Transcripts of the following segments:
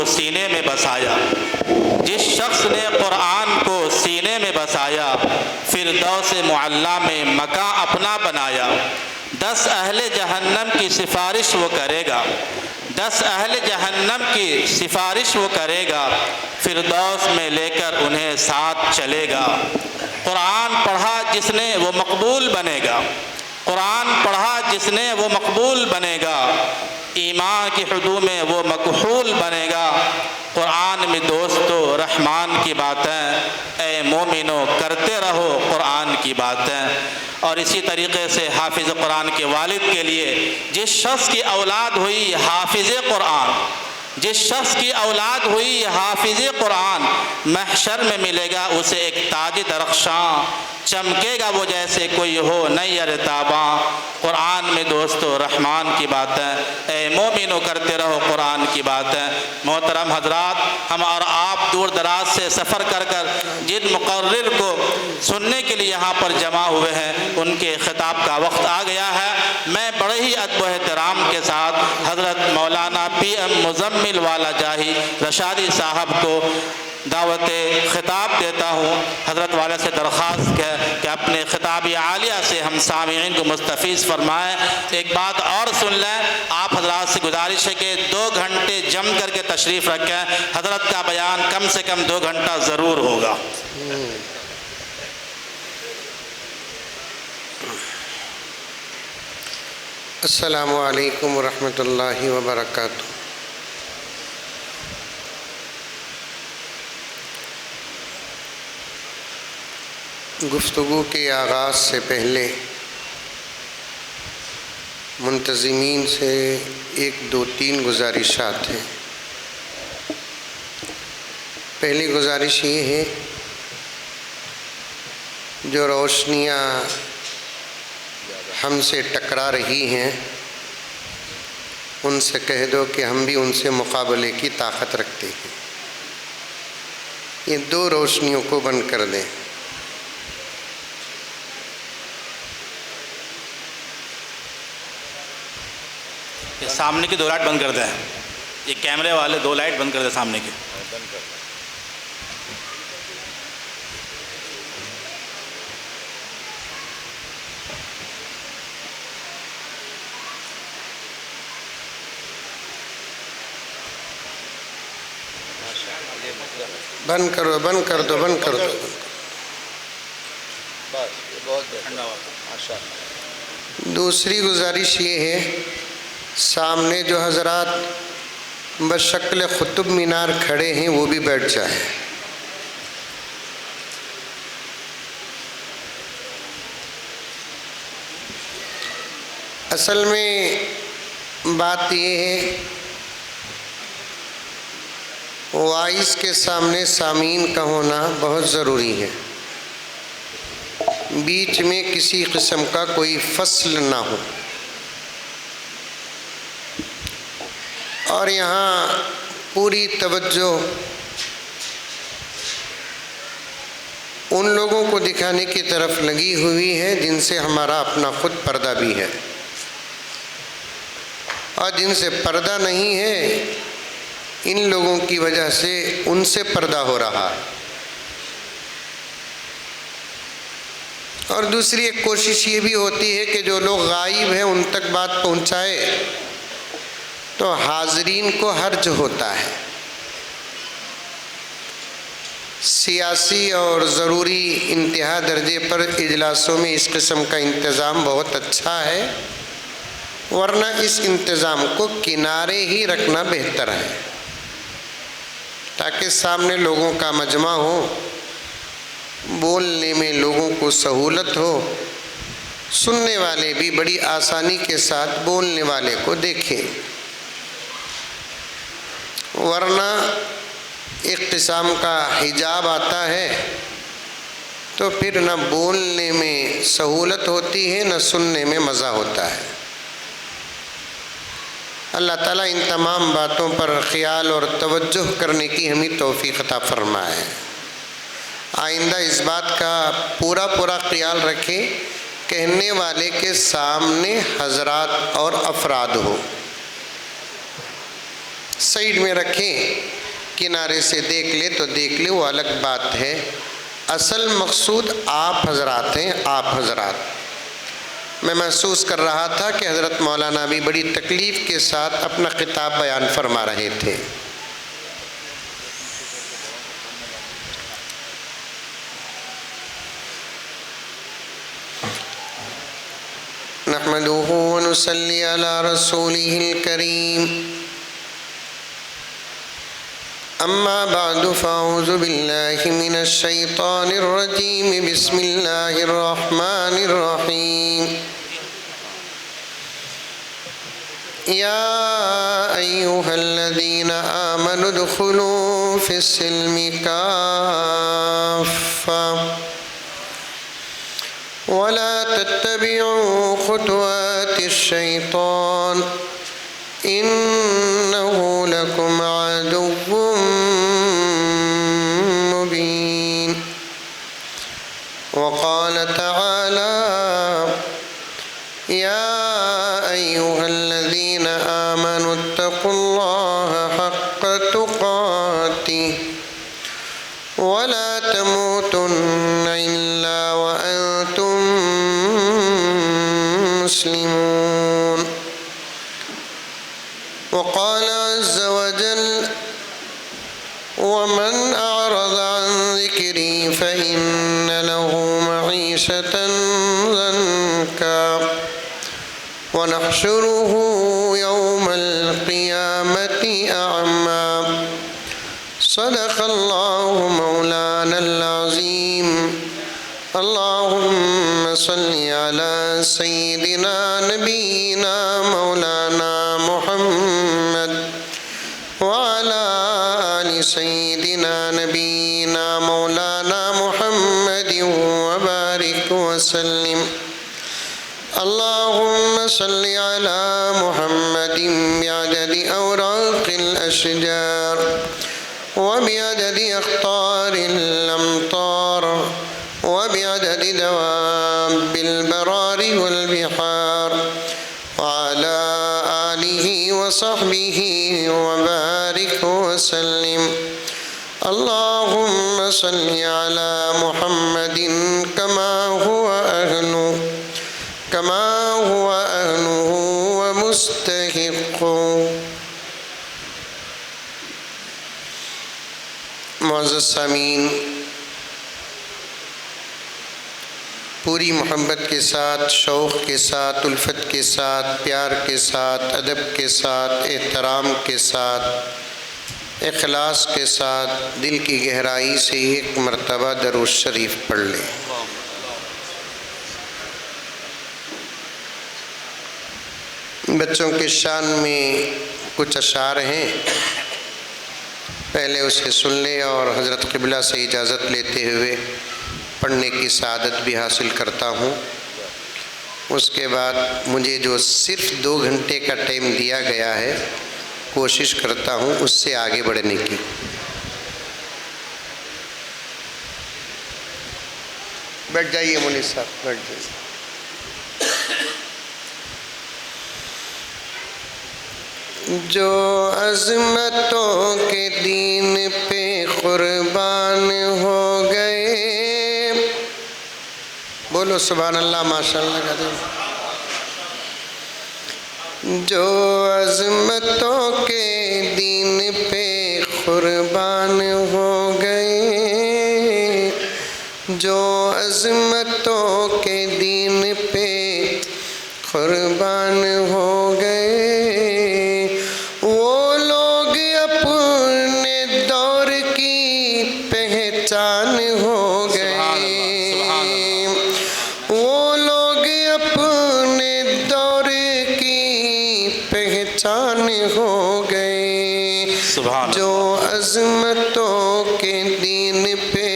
کو سینے میں بسایا، جس شخص نے قرآن کو سینے میں بسایا، فردوس معلیٰ میں مکان اپنا بنایا۔ 10 اہل جہنم کی سفارش وہ کرے گا، 10 اہل جہنم کی سفارش وہ کرے گا، فردوس میں لے کر انہیں ساتھ چلے گا۔ قرآن پڑھا جس نے وہ مقبول بنے گا، قرآن پڑھا جس نے وہ مقبول بنے گا، ایمان کی حدود میں وہ مکحول بنے گا۔ قرآن میں دوستو رحمان کی باتیں، اے مومنو کرتے رہو قرآن کی باتیں۔ اور اسی طریقے سے حافظ قرآن کے والد کے لیے، جس شخص کی اولاد ہوئی حافظ قرآن، جس شخص کی اولاد ہوئی حافظ قرآن، محشر میں ملے گا اسے ایک تاج درخشاں، چمکے گا وہ جیسے کوئی ہو نیر تاباں۔ قرآن میں دوستو رحمان کی باتیں، اے مومنو کرتے رہو قرآن کی باتیں۔ محترم حضرات، ہم اور آپ دور دراز سے سفر کر کر جن مقرر کو سننے کے لیے یہاں پر جمع ہوئے ہیں، ان کے خطاب کا وقت آ گیا ہے۔ میں بڑے ہی ادب و احترام کے ساتھ حضرت مولانا پی ایم مزمل والا جاہی رشادی صاحب کو دعوت خطاب دیتا ہوں۔ حضرت والے سے درخواست ہے کہ اپنے خطاب عالیہ سے ہم سامعین کو مستفیض فرمائیں۔ ایک بات اور سن لیں، آپ حضرات سے گزارش ہے کہ 2 گھنٹے جم کر کے تشریف رکھیں۔ حضرت کا بیان کم سے کم 2 گھنٹہ ضرور ہوگا۔ السلام علیکم ورحمۃ اللہ وبرکاتہ۔ گفتگو کے آغاز سے پہلے منتظمین سے 1 2 3 گزارشات ہیں۔ پہلی گزارش یہ ہے، جو روشنیاں ہم سے ٹکرا رہی ہیں ان سے کہہ دو کہ ہم بھی ان سے مقابلے کی طاقت رکھتے ہیں۔ یہ 2 روشنیوں کو بند کر دیں۔ یہ سامنے کی 2 لائٹ بند کر دیں، یہ کیمرے والے 2 لائٹ بند کر دیں سامنے کی۔ بند کرو، بند کر دو، بند کر دو۔ دوسری گزارش یہ ہے، سامنے جو حضرات بشکل قطب مینار کھڑے ہیں وہ بھی بیٹھ جائیں۔ اصل میں بات یہ ہے، وائس کے سامنے سامعین کا ہونا بہت ضروری ہے، بیچ میں کسی قسم کا کوئی فصل نہ ہو۔ اور یہاں پوری توجہ ان لوگوں کو دکھانے کی طرف لگی ہوئی ہے جن سے ہمارا اپنا خود پردہ بھی ہے، اور جن سے پردہ نہیں ہے ان لوگوں کی وجہ سے ان سے پردہ ہو رہا ہے۔ اور دوسری ایک کوشش یہ بھی ہوتی ہے کہ جو لوگ غائب ہیں ان تک بات پہنچائے تو حاضرین کو حرج ہوتا ہے۔ سیاسی اور ضروری انتہا درجے پر اجلاسوں میں اس قسم کا انتظام بہت اچھا ہے، ورنہ اس انتظام کو کنارے ہی رکھنا بہتر ہے تاکہ سامنے لوگوں کا مجمع ہو، بولنے میں لوگوں کو سہولت ہو، سننے والے بھی بڑی آسانی کے ساتھ بولنے والے کو دیکھیں۔ ورنہ ایک قسم کا حجاب آتا ہے تو پھر نہ بولنے میں سہولت ہوتی ہے نہ سننے میں مزہ ہوتا ہے۔ اللہ تعالیٰ ان تمام باتوں پر خیال اور توجہ کرنے کی ہمیں توفیق عطا فرمائے۔ آئندہ اس بات کا پورا خیال رکھیں، کہنے والے کے سامنے حضرات اور افراد ہو، سائیڈ میں رکھیں، کنارے سے دیکھ لے تو دیکھ لے، وہ الگ بات ہے۔ اصل مقصود آپ حضرات ہیں، آپ حضرات۔ میں محسوس کر رہا تھا کہ حضرت مولانا بھی بڑی تکلیف کے ساتھ اپنا خطاب بیان فرما رہے تھے۔ نحمده ونصلي على رسوله الكريم، أما بعد فأعوذ بالله من الشيطان الرجيم، بسم الله الرحمن الرحيم۔ يا أيها الذين آمنوا ادخلوا في السلم كافة ولا تتبعوا خطوات الشيطان إنه لكم عدو مبين۔ وقال تعالى: يا أيها الذين آمنوا اتقوا الله حق تقاته ولا تموتن إلا وأنتم مسلمون۔ وقال عز وجل: ومن أعرض عن ذكري فإن له معيشة ضنكا ونحشره يوم القيامة أعمى۔ صدق الله مولانا العظيم۔ اللهم صل على سيدنا نبينا مولانا محمد وعلى آل سيدنا نبينا مولانا محمد وبارك وسلم۔ اللهم صل على محمد بعدد أوراق الأشجار وبعدد أخطار الأمطار وبعدد دواب البرار والبحار وعلى آله وصحبه وبارك وسلم۔ اللهم صل على محمد كما هو أهله ومستحقه۔ معزز سامعین، پوری محبت کے ساتھ، شوق کے ساتھ، الفت کے ساتھ، پیار کے ساتھ، ادب کے ساتھ، احترام کے ساتھ، اخلاص کے ساتھ، دل کی گہرائی سے ایک مرتبہ درود شریف پڑھ لیں۔ بچوں کے شان میں کچھ اشعار ہیں، پہلے اسے سن لیں اور حضرت قبلہ سے اجازت لیتے ہوئے پڑھنے کی سعادت بھی حاصل کرتا ہوں۔ اس کے بعد مجھے جو صرف 2 گھنٹے کا ٹائم دیا گیا ہے، کوشش کرتا ہوں اس سے آگے بڑھنے کی۔ بیٹھ جائیے مولوی صاحب، بیٹھ جائیے۔ جو عظمتوں کے دین پہ قربان ہو گئے، بولو سبحان اللہ، ماشاء اللہ کا دین۔ جو عظمتوں کے دین پہ قربان ہو گئے، جو عظمتوں کے دین پہ قربان ہو گئے، وہ لوگ اپنے دور کی پہچان ہو گئے، وہ لوگ اپنے دور کی پہچان ہو گئے، جو عظمتوں کے دین پہ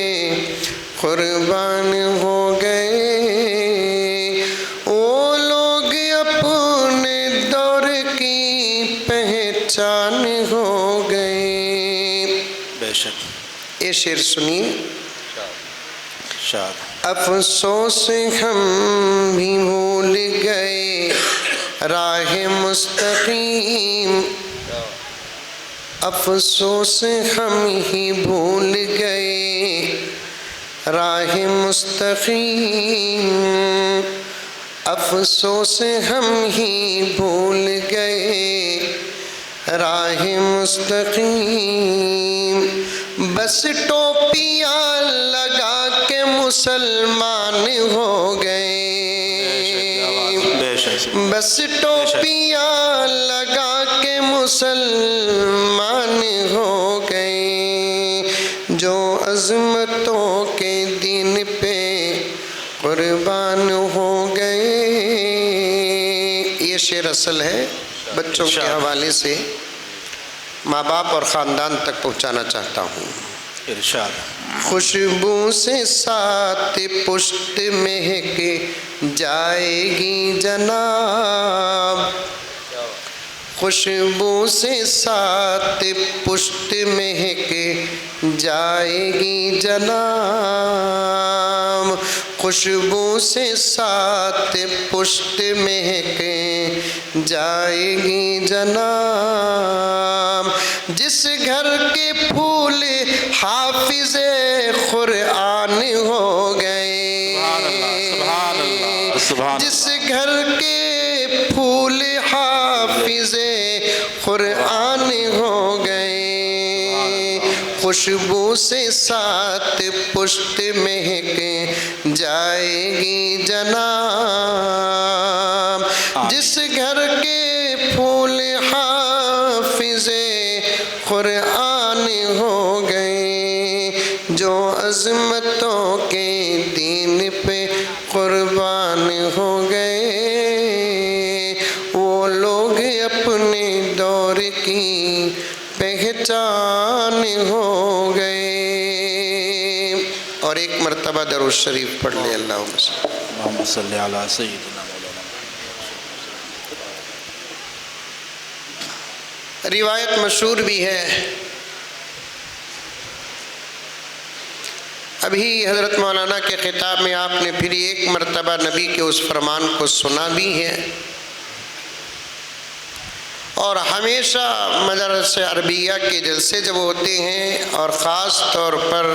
قربان ہو گئے، وہ لوگ اپنے دور کی پہچان ہو گئے۔ بے شک یہ شعر سنیے۔ شاد افسوس ہم بھی بھول گئے راہ مستقیم، افسوس ہم ہی بھول گئے راہ مستقیم، افسوس ہم ہی بھول گئے راہ مستقیم، بس ٹوپیاں لگا کے مسلمان ہو گئے، بس ٹوپیاں لگا کے مسلمان ہو گئے، جو عظمتوں کے دین پہ قربان ہو گئے۔ یہ شعر اصل ہے، بچوں کے حوالے سے ماں باپ اور خاندان تک پہنچانا چاہتا ہوں۔ ارشاد۔ خوشبو سے ساتھ پشت مہک جائے گی جناب، خوشبو سے ساتھ پشت مہک جائے گی جناب، خوشبو سے ساتھ پشت مہک جائے گی جناب، جس گھر کے پھول حافظ قرآن ہو گئے، جس گھر کے پھول حافظ قرآن ہو گئے، خوشبو سے ساتھ پشت مہک جائے گی جناب، جس گھر کے پھول حافظ قرآن ہو گئے، جو عظمتوں کے دین پہ قربان ہو گئے، وہ لوگ اپنے دور کی پہچان ہو گئے۔ اور ایک مرتبہ درود شریف پڑھ لے، اللہم صلی علی سیدنا مولانا۔ روایت مشہور بھی ہے، ابھی حضرت مولانا کے خطاب میں آپ نے پھر ایک مرتبہ نبی کے اس فرمان کو سنا بھی ہے، اور ہمیشہ مدارس عربیہ کے جلسے جب ہوتے ہیں اور خاص طور پر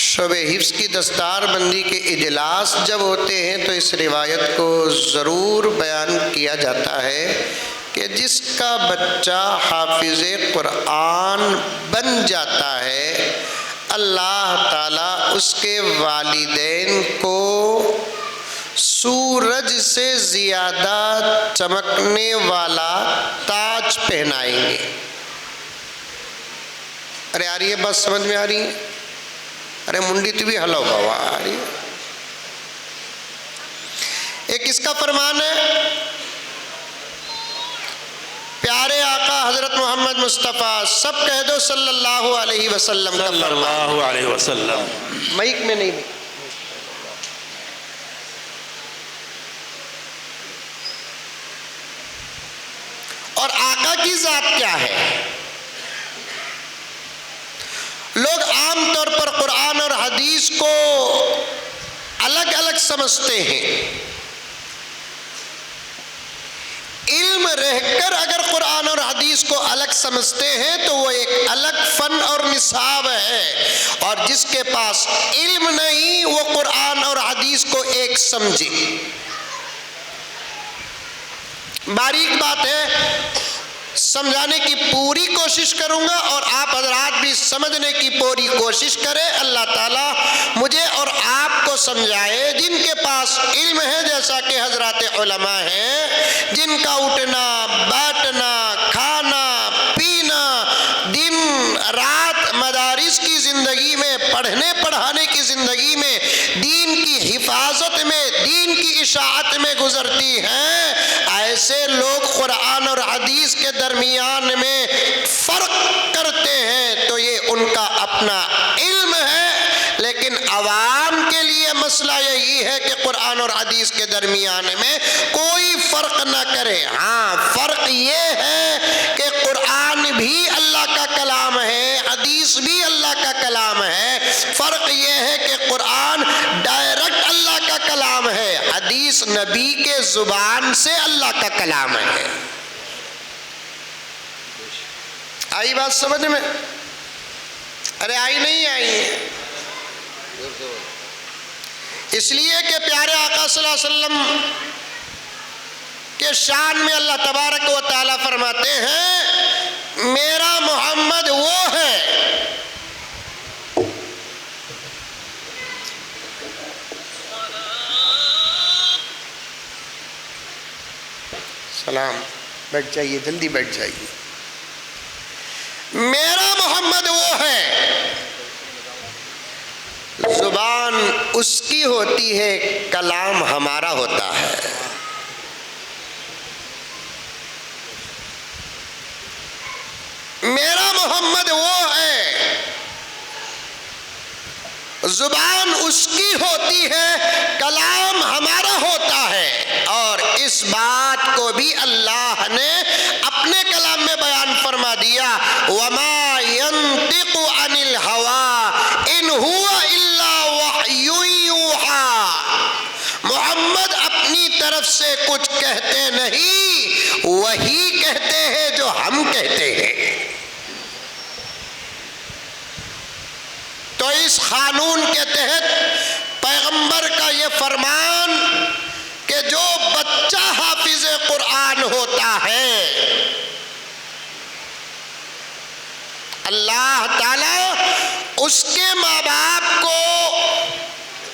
شعبہ حفظ کی دستار بندی کے اجلاس جب ہوتے ہیں تو اس روایت کو ضرور بیان کیا جاتا ہے کہ جس کا بچہ حافظ قرآن بن جاتا ہے، اللہ تعالیٰ اس کے والدین کو سورج سے زیادہ چمکنے والا تاج پہنائیں گے۔ ارے آ رہی ہے بات سمجھ میں آ رہی ہے؟ ارے منڈی تو بھی ہلا ہوا آ رہی ہے۔ ایک اس کا فرمان ہے، پیارے آقا حضرت محمد مصطفیٰ، سب کہہ دو صلی اللہ علیہ وسلم کا صلی فرمان، اللہ علیہ وسلم۔ مائک میں نہیں بھی۔ اور آقا کی ذات کیا ہے؟ لوگ عام طور پر قرآن اور حدیث کو الگ الگ سمجھتے ہیں، علم رہ کر اگر قرآن اور حدیث کو الگ سمجھتے ہیں تو وہ ایک الگ فن اور نصاب ہے، اور جس کے پاس علم نہیں وہ قرآن اور حدیث کو ایک سمجھے۔ باریک بات ہے، سمجھانے کی پوری کوشش کروں گا اور آپ حضرات بھی سمجھنے کی پوری کوشش کریں۔ اللہ تعالیٰ مجھے اور آپ کو سمجھائے۔ جن کے پاس علم ہے جیسا کہ حضرات علماء ہیں، جن کا اٹھنا بیٹھنا کھانا پینا دن رات مدارس کی زندگی میں، پڑھنے پڑھانے کی زندگی میں، دین کی حفاظت میں، دین کی اشاعت میں گزرتی ہیں، ایسے لوگ قرآن اور حدیث کے درمیان میں فرق کرتے ہیں تو یہ ان کا اپنا علم ہے، لیکن عوام کے لیے مسئلہ یہی ہے کہ قرآن اور حدیث کے درمیان میں کوئی فرق نہ کرے۔ ہاں، فرق یہ ہے کہ قرآن بھی اللہ کا کلام ہے، حدیث بھی اللہ کا کلام ہے۔ فرق یہ ہے کہ قرآن ڈائریکٹ اللہ کا کلام ہے، حدیث نبی کے زبان سے اللہ کا کلام ہے۔ آئی بات سمجھ میں؟ ارے آئی نہیں آئی؟ اس لیے کہ پیارے آقا صلی اللہ علیہ وسلم کے شان میں اللہ تبارک و تعالیٰ فرماتے ہیں میرا محمد وہ ہے سلام، بیٹھ جائیے، جلدی بیٹھ جائیے. میرا محمد وہ ہے، زبان اس کی ہوتی ہے، کلام ہمارا ہوتا ہے. میرا محمد وہ ہے، زبان اس کی ہوتی ہے، کلام ہمارا ہوتا ہے. اور اس بات کو بھی اللہ نے اپنے کلام میں بیان فرما دیا، وَمَا يَنطِقُ عَنِ الْهَوَىٰ إِنْ هُوَ إِلَّا وَحْيٌ يُوحَىٰ. محمد اپنی طرف سے کچھ کہتے نہیں، وہی کہتے ہیں جو ہم کہتے ہیں. تو اس قانون کے تحت پیغمبر کا یہ فرمان کہ جو بچہ حافظ قرآن ہوتا ہے، اللہ تعالیٰ اس کے ماں باپ کو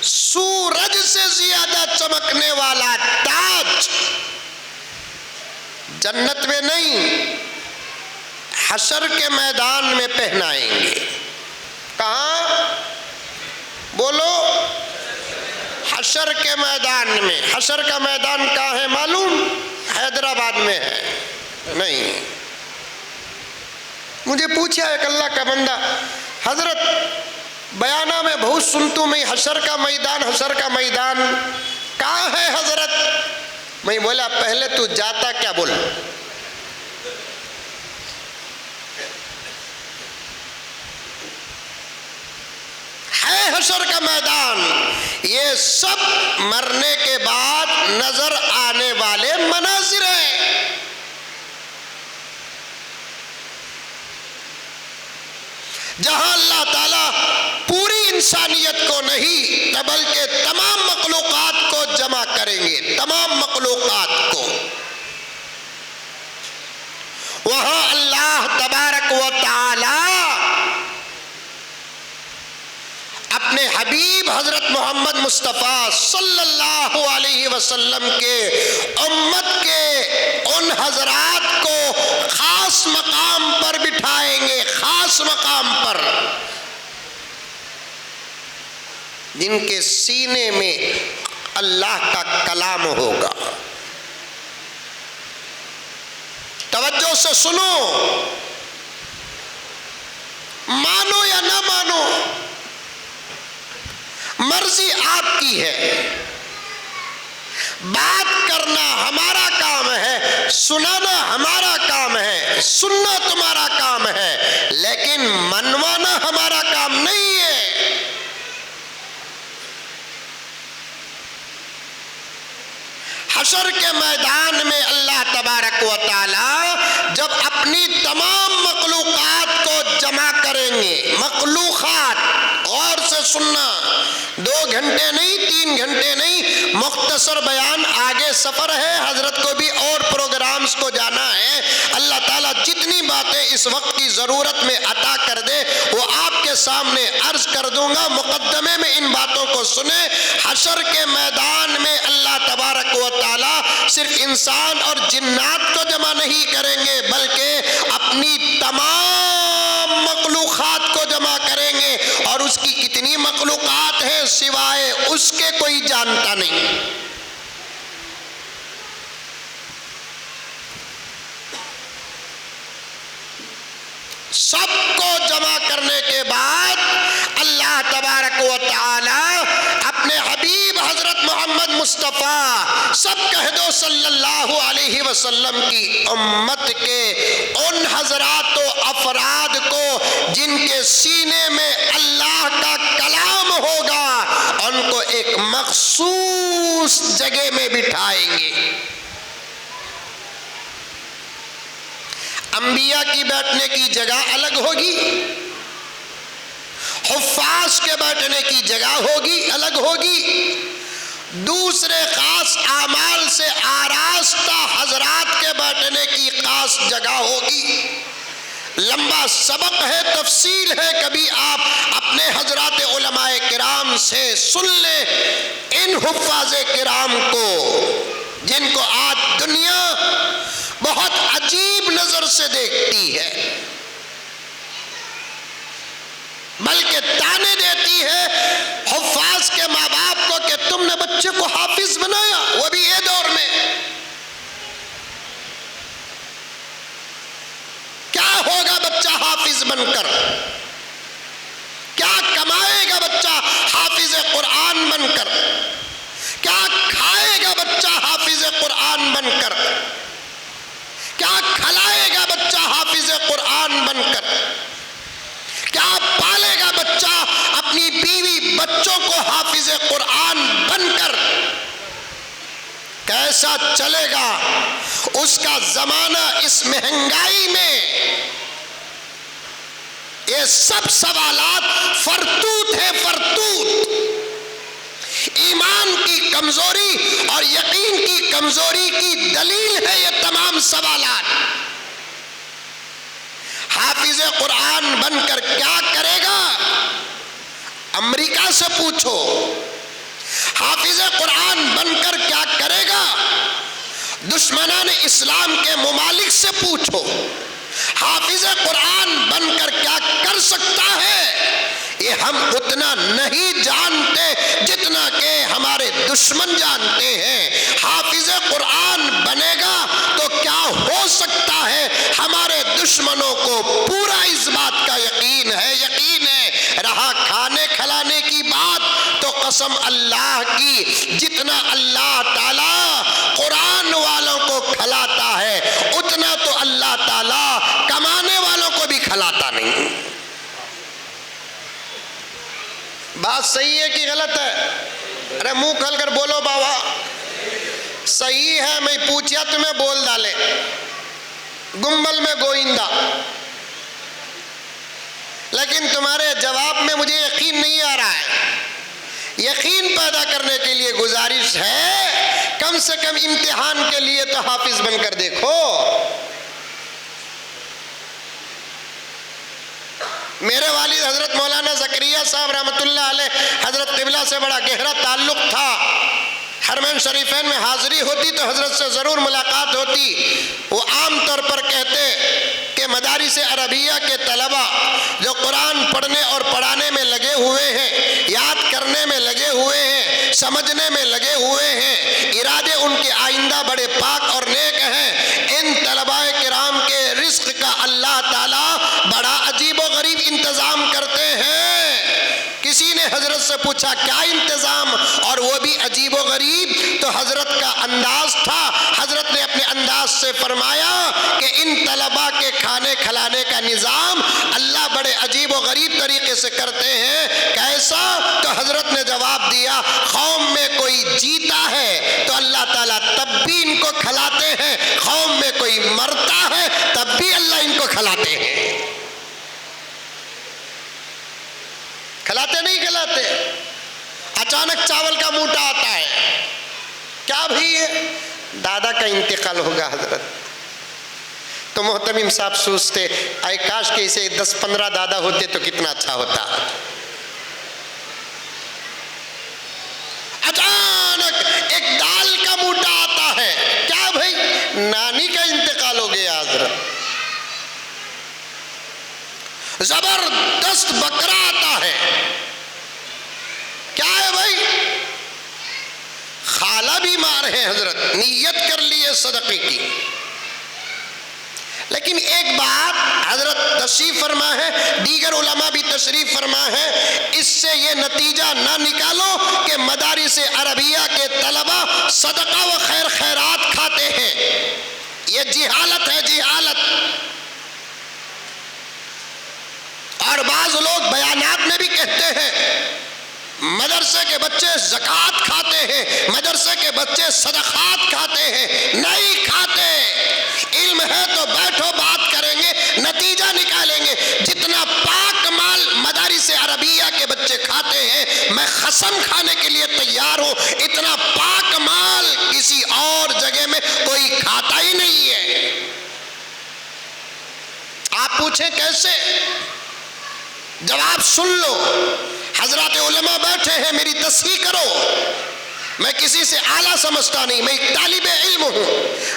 سورج سے زیادہ چمکنے والا تاج جنت میں نہیں، حشر کے میدان میں پہنائیں گے. کہاں؟ بولو. حشر کے میدان میں. حشر کا میدان کہاں ہے معلوم؟ حیدرآباد میں ہے؟ نہیں. مجھے پوچھا ایک اللہ کا بندہ، حضرت بیانہ میں بہت سنتوں میں حشر کا میدان، حشر کا میدان کہاں ہے حضرت؟ میں بولا پہلے تو جاتا کیا بول. ہے حشر کا میدان. یہ سب مرنے کے بعد نظر آنے والے مناظر ہیں. جہاں اللہ تعالیٰ پوری انسانیت کو نہیں بلکہ تمام مخلوقات کو جمع کریں گے، تمام مخلوقات کو. وہاں اللہ تبارک و تعالی اپنے حبیب حضرت محمد مصطفیٰ صلی اللہ علیہ وسلم کے امت کے ان حضرات کو خاص مقام پر بٹھائیں گے، خاص مقام پر، جن کے سینے میں اللہ کا کلام ہوگا. توجہ سے سنو، مانو یا نہ مانو، مرضی آپ کی ہے. بات کرنا ہمارا کام ہے، سنانا ہمارا کام ہے، سننا تمہارا کام ہے، لیکن منوانا ہمارا کام نہیں ہے. حشر کے میدان میں اللہ تبارک و تعالی جب اپنی تمام مخلوقات کو جمع کریں گے، مخلوقات، غور سے سننا، 2 گھنٹے نہیں، 3 گھنٹے نہیں، مختصر بیان، آگے سفر ہے، حضرت کو بھی اور پروگرامز کو جانا ہے. اللہ تعالیٰ جتنی باتیں اس وقت کی ضرورت میں عطا کر دے وہ آپ کے سامنے عرض کر دوں گا. مقدمے میں ان باتوں کو سنیں. حشر کے میدان میں اللہ تبارک و تعالیٰ صرف انسان اور جنات کو جمع نہیں کریں گے بلکہ اپنی تمام مخلوقات کو جمع کریں گے. اور اس کی کتنی مخلوقات ہیں سوائے اس کے کوئی جانتا نہیں. سب کو جمع کرنے کے بعد اللہ تبارک و تعالی اپنے حبیب حضرت محمد مصطفیٰ سب کہہ دو صلی اللہ علیہ وسلم کی امت کے ان حضرات و افراد کو جن کے سینے میں اللہ کا کلام ہوگا، ان کو ایک مخصوص جگہ میں بٹھائیں گے. انبیاء کی بیٹھنے کی جگہ الگ ہوگی، حفاظ کے بیٹھنے کی جگہ ہوگی الگ ہوگی، دوسرے خاص اعمال سے آراستہ حضرات کے بیٹھنے کی خاص جگہ ہوگی۔ لمبا سبق ہے، تفصیل ہے، کبھی آپ اپنے حضرات علماء کرام سے سن لیں ان حفاظ کرام کو جن کو آج دنیا بہت عجیب نظر سے دیکھتی ہے، بلکہ تانے دیتی ہے حفاظ کے ماں باپ کو کہ تم نے بچے کو حافظ بنایا، وہ بھی یہ دور میں۔ کیا ہوگا بچہ حافظ بن کر؟ کیا کمائے گا بچہ حافظ قرآن بن کر؟ کیا کھائے گا بچہ حافظ قرآن بن کر؟ کیا کھلائے گا بچہ حافظ قرآن بن کر؟ کیا پالے گا بچہ اپنی بیوی بچوں کو حافظ قرآن بن کر؟ کیسا چلے گا اس کا زمانہ اس مہنگائی میں؟ یہ سب سوالات فرتوت ہے، فرتوت۔ ایمان کی کمزوری اور یقین کی کمزوری کی دلیل ہے یہ تمام سوالات۔ حافظ قرآن بن کر کیا کرے گا؟ امریکہ سے پوچھو۔ حافظ قرآن بن کر کیا کرے گا؟ دشمنان اسلام کے ممالک سے پوچھو۔ حافظ قرآن بن کر کیا کر سکتا ہے؟ یہ ہم اتنا نہیں جانتے جتنا کہ ہمارے دشمن جانتے ہیں۔ حافظ قرآن بنے گا تو کیا ہو سکتا ہے؟ ہمارے دشمنوں کو پورا اس بات کا یقین ہے، یقین ہے۔ رہا کھانے کھلانے کی بات تو قسم اللہ کی، جتنا اللہ تعالیٰ قرآن والوں کو کھلاتا ہے اتنا تو اللہ تعالیٰ کمانے والوں کو بھی کھلاتا نہیں۔ بات صحیح ہے کہ غلط ہے؟ ارے منہ کھل کر بولو بابا۔ صحیح ہے، میں پوچھیا تمہیں بول ڈالے۔ گنبل میں گوئندہ، لیکن تمہارے جواب میں مجھے یقین نہیں آ رہا ہے۔ یقین پیدا کرنے کے لیے گزارش ہے کم سے کم امتحان کے لیے تو حافظ بن کر دیکھو۔ میرے والد حضرت مولانا زکریا صاحب رحمۃ اللہ علیہ حضرت قبلہ سے بڑا گہرا تعلق تھا۔ حرمین شریفین میں حاضری ہوتی تو حضرت سے ضرور ملاقات ہوتی۔ وہ عام طور پر کہتے کہ مدارس عربیہ کے طلبہ جو قرآن پڑھنے اور پڑھانے میں لگے ہوئے ہیں، یاد کرنے میں لگے ہوئے ہیں، سمجھنے میں لگے ہوئے ہیں، ارادے ان کے آئندہ بڑے پاک اور نیک ہیں، ان طلباء کرام کے رزق کا اللہ تعالیٰ بڑا عجیب و غریب انتظام کرتے ہیں۔ کسی نے حضرت سے پوچھا کیا انتظام، اور وہ بھی عجیب و غریب، تو حضرت کا انداز تھا، حضرت نے اپنے انداز سے فرمایا کہ ان طلباء کے کھانے کھلانے کا نظام اللہ بڑے عجیب و غریب طریقے سے کرتے ہیں۔ کیسا؟ تو حضرت نے جواب دیا، قوم میں کوئی جیتا ہے تو اللہ تعالیٰ تب بھی ان کو کھلاتے ہیں، قوم میں کوئی مرتا ہے تب بھی اللہ ان کو کھلاتے ہیں۔ کھلاتے نہیں کھلاتے؟ اچانک چاول کا موٹا آتا ہے، کیا بھئی ہے؟ دادا کا انتقال ہوگا حضرت۔ تو محتمم صاحب سوچتے اے کاش کہ اسے 10-15 دادا ہوتے تو کتنا اچھا ہوتا۔ اچانک ایک دال کا موٹا آتا ہے، کیا بھئی؟ نانی کا انتقال ہو گیا حضرت۔ زبردست بکرا آتا ہے، کیا ہے بھائی؟ خالہ بیمار ہے حضرت، نیت کر لیے صدقے کی۔ لیکن ایک بات حضرت تشریف فرما ہے، دیگر علماء بھی تشریف فرما ہے، اس سے یہ نتیجہ نہ نکالو کہ مدارس عربیہ کے طلبہ صدقہ و خیر خیرات کھاتے ہیں۔ یہ جہالت ہے، جہالت۔ اور بعض لوگ بیانات میں بھی کہتے ہیں مدرسے کے بچے زکوٰۃ کھاتے ہیں، مدرسے کے بچے صدقات کھاتے ہیں۔ نہیں کھاتے۔ علم ہے تو بیٹھو بات کریں نتیجہ نکالیں گے جتنا پاک مال مدارس عربیہ کے بچے کھاتے ہیں، میں قسم کھانے کے لیے تیار ہوں، اتنا پاک مال کسی اور جگہ میں کوئی کھاتا ہی نہیں ہے۔ آپ پوچھیں کیسے؟ جواب سن لو، حضرات علماء بیٹھے ہیں، میری تصحیح کرو، میں کسی سے اعلیٰ سمجھتا نہیں، میں ایک طالب علم ہوں،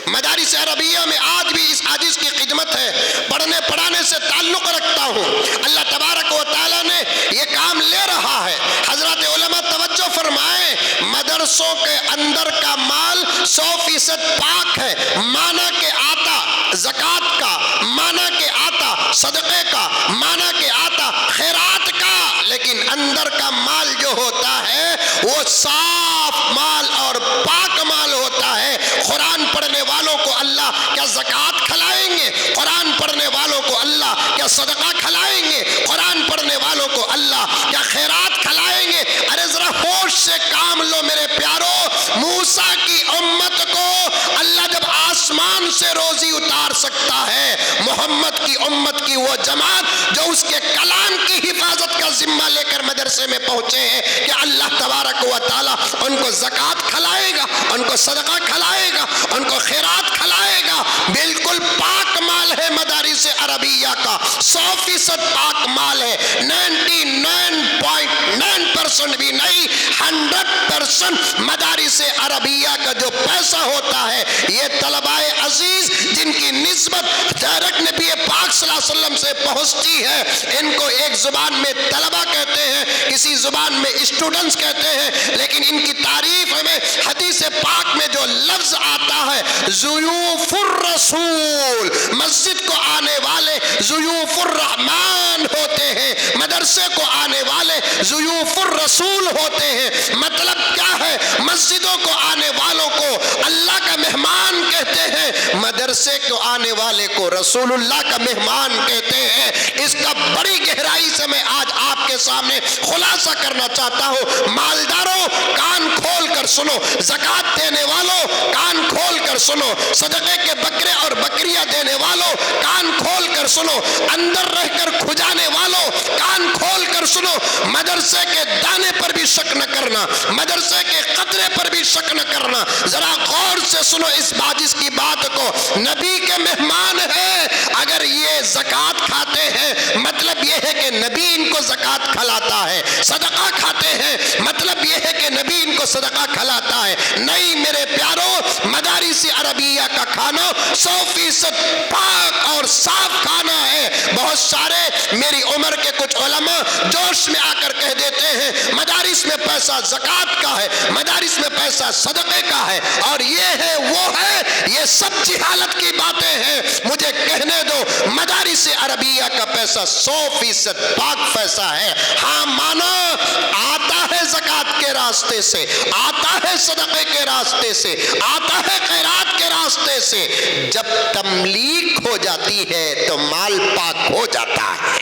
مدارس عربیہ میں آج بھی اس حدیث کی خدمت ہے، پڑھنے پڑھانے سے تعلق رکھتا ہوں، اللہ تبارک و تعالیٰ نے یہ کام لے رہا ہے۔ حضرات علماء توجہ فرمائیں، مدرسوں کے اندر کا مال 100% پاک ہے، مانا کہ آتا زکوٰۃ کا، مانا کہ آتا صدقے کا، مانا کہ آتا خیرات کا، لیکن اندر کا مال جو ہوتا ہے وہ صاف مال اور پاک مال ہوتا ہے۔ قرآن پڑھنے والوں کو اللہ کیا زکوٰۃ کھلائیں گے؟ قرآن پڑھنے والوں کو اللہ کیا صدقہ کھلائیں گے؟ قرآن پڑھنے والوں کو اللہ کیا خیرات کھلائیں گے؟ ارے ذرا ہوش سے کام لو میرے پیارو، موسیٰ کی امت کو اللہ جب آسمان سے روزی اتار سکتا ہے، محمد کی امت کی وہ جماعت جو اس کے کلام کی حفاظت کا ذمہ لے کر مدرسے میں پہنچے ہیں، کہ اللہ تبارک و تعالیٰ ان کو زکوٰۃ کھلائے گا، ان کو صدقہ کھلائے گا، ان کو خیرات کھلائے گا۔ بالکل پاک مال ہے مدارس عربیہ کا، 100% پاک مال ہے، 99.9% بھی نہیں، 100% مدارس عربیہ کا جو پیسہ ہوتا ہے، یہ طلباء عزیز جن کی نسبت ڈائریکٹ نبی پاک صلی اللہ علیہ وسلم سے پہنچتی ہے، ان کو ایک زبان میں طلبہ کہتے ہیں، کسی زبان میں اسٹوڈنٹس کہتے ہیں، لیکن ان کی تعریف میں حدیث پاک میں جو لفظ آتا ہے ضیوف الرسول، مسجد کو آنے والے ضیوف الرحمن ہوتے ہیں، مدرسے کو آنے والے ضیوف الرسول ہوتے ہیں۔ مطلب کیا ہے؟ مسجدوں کو آنے والوں کو اللہ کا مہمان کہتے ہیں، مدرسے کو آنے والے کو رسول اللہ کا مہمان کہتے ہیں۔ اس کا بڑی گہرائی سے میں آج آپ کے سامنے خلاصہ کرنا چاہتا ہوں۔ مالداروں کان کھول کر سنو، زکوٰۃ دینے والوں کان کھول کر سنو، صدقے کے بکرے اور بکریاں دینے والوں کان کھول کر سنو، اندر رہ کر کھجانے والوں کان کھول کر سنو، مدرسے کے دانے پر بھی شک نہ کرنا، مدرسے کے قطرے پر بھی شک نہ کرنا، ذرا غور سے سنو اس باجس کی بات کو۔ نبی کے مہمان ہیں، اگر یہ زکوٰۃ کھاتے ہیں مطلب یہ ہے کہ نبی ان کو زکوٰۃ کھلاتا ہے، صدقہ کھاتے ہیں مطلب یہ ہے کہ نبی ان کو صدقہ کھلاتا ہے۔ نہیں میرے پیارو، مدارس عربیہ کا کھانا 100% پاک اور صاف کھانا ہے۔ بہت سارے میری عمر کے کچھ علماء جوش میں آ کر کہہ دیتے ہیں مدارس میں پیسہ زکوٰۃ کا ہے، مدارس میں پیسہ صدقے کا ہے، اور یہ ہے وہ ہے، یہ سب جہالت کی باتیں ہیں۔ مجھے کہنے دو، مدارس عربیہ کا پیسہ 100% پاک پیسہ ہے۔ ہاں مانا آتا ہے زکوٰۃ کے راستے سے، آتا ہے صدقے کے راستے سے، آتا ہے خیرات کے راستے سے۔ جب تملیک ہو جاتی ہے تو مال پاک ہو جاتا ہے۔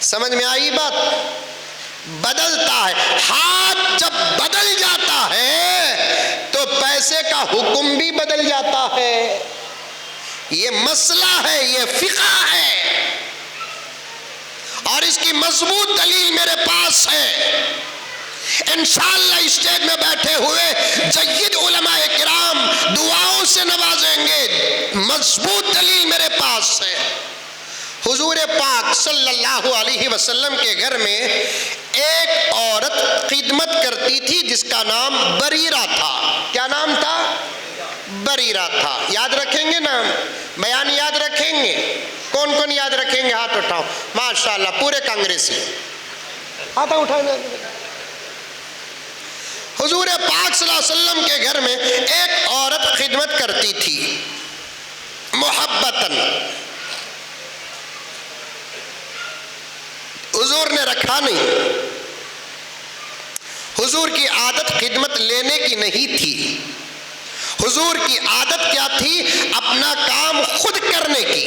سمجھ میں آئی بات؟ بدلتا ہے، ہاتھ جب بدل جاتا ہے تو پیسے کا حکم بھی بدل جاتا ہے۔ یہ مسئلہ ہے، یہ فقہ ہے، اور اس کی مضبوط دلیل میرے پاس ہے۔ انشاءاللہ اسٹیج میں بیٹھے ہوئے جید علماء کرام دعاؤں سے نوازیں گے، مضبوط دلیل میرے پاس ہے۔ حضور پاک صلی اللہ علیہ وسلم کے گھر میں ایک عورت خدمت کرتی تھی جس کا نام بریرہ تھا۔ کیا نام تھا؟ بریرہ تھا۔ یاد رکھیں گے نام؟ بیان یاد رکھیں گے؟ کون کون یاد رکھیں گے؟ ہاتھ اٹھاؤ۔ ماشاءاللہ پورے کانگریسی ہاتھ اٹھانا۔ حضور پاک صلی اللہ علیہ وسلم کے گھر میں ایک عورت خدمت کرتی تھی محبتاً۔ حضور نے رکھا نہیں، حضور کی عادت خدمت لینے کی نہیں تھی، حضور کی عادت کیا تھی؟ اپنا کام خود کرنے کی،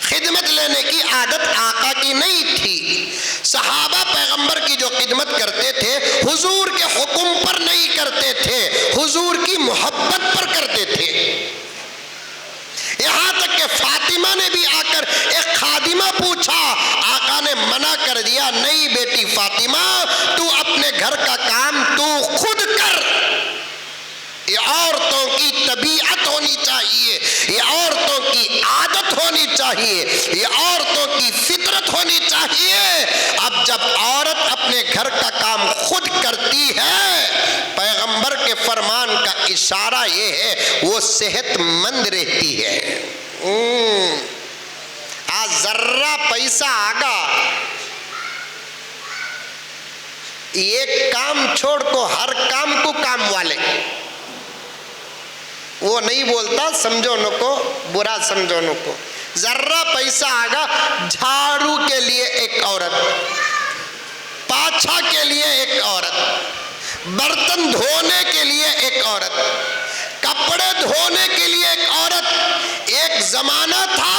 خدمت لینے کی عادت آقا کی نہیں تھی۔ صحابہ پیغمبر کی جو خدمت کرتے تھے حضور کے حکم پر نہیں کرتے تھے، حضور کی محبت پر کرتے تھے۔ کہ فاطمہ نے بھی آ کر ایک خادمہ پوچھا، آقا نے منع کر دیا، نہیں بیٹی فاطمہ، تو اپنے گھر کا کام تو خود کر۔ یہ عورتوں کی طبیعت ہونی چاہیے، یہ عورتوں کی عادت ہونی چاہیے، یہ عورتوں کی فطرت ہونی چاہیے۔ اب جب عورت اپنے گھر کا کام خود کرتی ہے، پیغمبر کے فرمان کا اشارہ یہ ہے وہ صحت مند رہتی ہے۔ آج ذرہ پیسہ آگا، ایک کام چھوڑ کو ہر کام کو کام والے، وہ نہیں بولتا سمجھو نو کو برا سمجھو نو کو، ذرہ پیسہ آگا، جھاڑو کے لیے ایک عورت، پاچھا کے لیے ایک عورت، برتن دھونے کے لیے ایک عورت، کپڑے دھونے کے لیے ایک عورت۔ ایک زمانہ تھا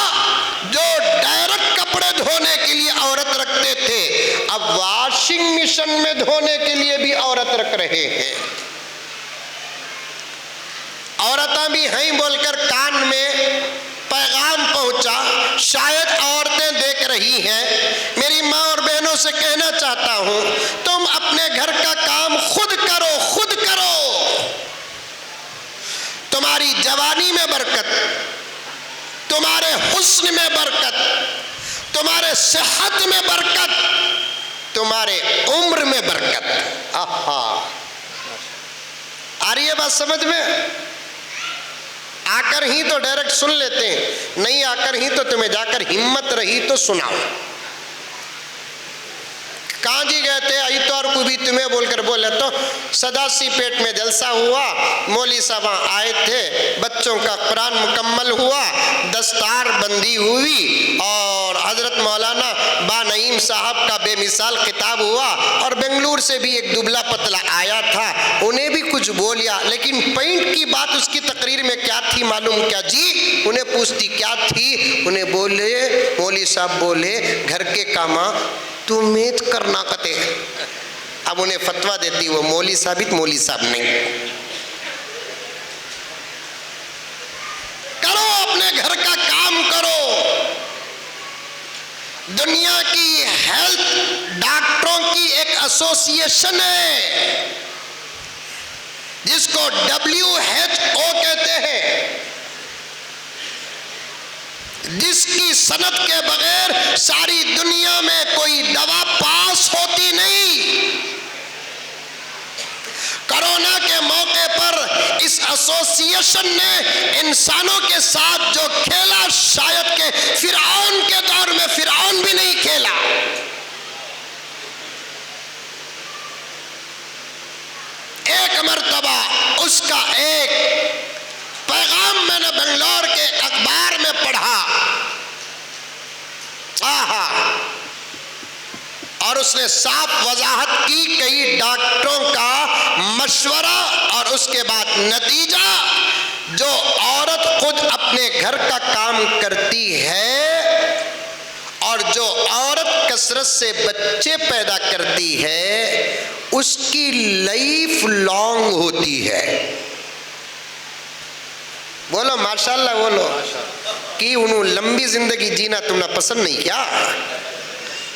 جو ڈائریکٹ کپڑے دھونے کے لیے عورت رکھتے تھے، اب واشنگ مشین میں دھونے کے لیے بھی عورت رکھ رہے ہیں۔ عورتیں بھی ہیں بول کر کان میں پیغام پہنچا، شاید عورتیں دیکھ رہی ہیں، میری ماں اور بہنوں سے کہنا چاہتا ہوں تم اپنے گھر کا کام خود کرو، خود کرو، تمہاری جوانی میں برکت، تمہارے حسن میں برکت، تمہارے صحت میں برکت، تمہارے عمر میں برکت۔ آہا، آ رہی ہے بات سمجھ میں؟ آ کر ہی تو ڈائریکٹ سن لیتے ہیں، نہیں آ کر ہی تو تمہیں جا کر ہمت رہی تو سناؤ۔ کہاں جی گئے تھے اتوار کو بھی تمہیں بول کر بولے تو سداسی پیٹ میں جلسہ ہوا، مولوی صاحب آئے تھے، بچوں کا قرآن مکمل ہوا، دستار بندی ہوئی، اور حضرت مولانا با نعیم صاحب کا بے مثال خطاب ہوا، اور بنگلور سے بھی ایک دبلا پتلا آیا تھا، انہیں بھی کچھ بولیا، لیکن پوائنٹ کی بات اس کی تقریر میں کیا تھی معلوم کیا جی؟ انہیں پوچھتی کیا تھی، انہیں بولے مولوی صاحب بولے گھر کے کاما تمہیں کرنا کتے۔ اب انہیں فتویٰ دیتی وہ مولوی صاحب نہیں، کرو اپنے گھر کا کام کرو۔ دنیا کی ہیلتھ ڈاکٹروں کی ایک ایسوسیشن ہے جس کو WHO کہتے ہیں، جس کی سند کے بغیر ساری دنیا میں کوئی دوا پاس ہوتی نہیں۔ کرونا کے موقع پر اس ایسوسیشن نے انسانوں کے ساتھ جو کھیلا شاید کہ فرعون کے دور میں فرعون بھی نہیں کھیلا۔ ایک مرتبہ اس کا ایک پیغام میں نے بنگلور کے اخبار میں پڑھا، اور اس نے صاف وضاحت کی کئی ڈاکٹروں کا مشورہ اور اس کے بعد نتیجہ، جو عورت خود اپنے گھر کا کام کرتی ہے اور جو عورت کثرت سے بچے پیدا کرتی ہے اس کی لائف لانگ ہوتی ہے۔ بولو ماشاءاللہ، بولو کہ انہوں لمبی زندگی جینا تمہیں پسند نہیں کیا؟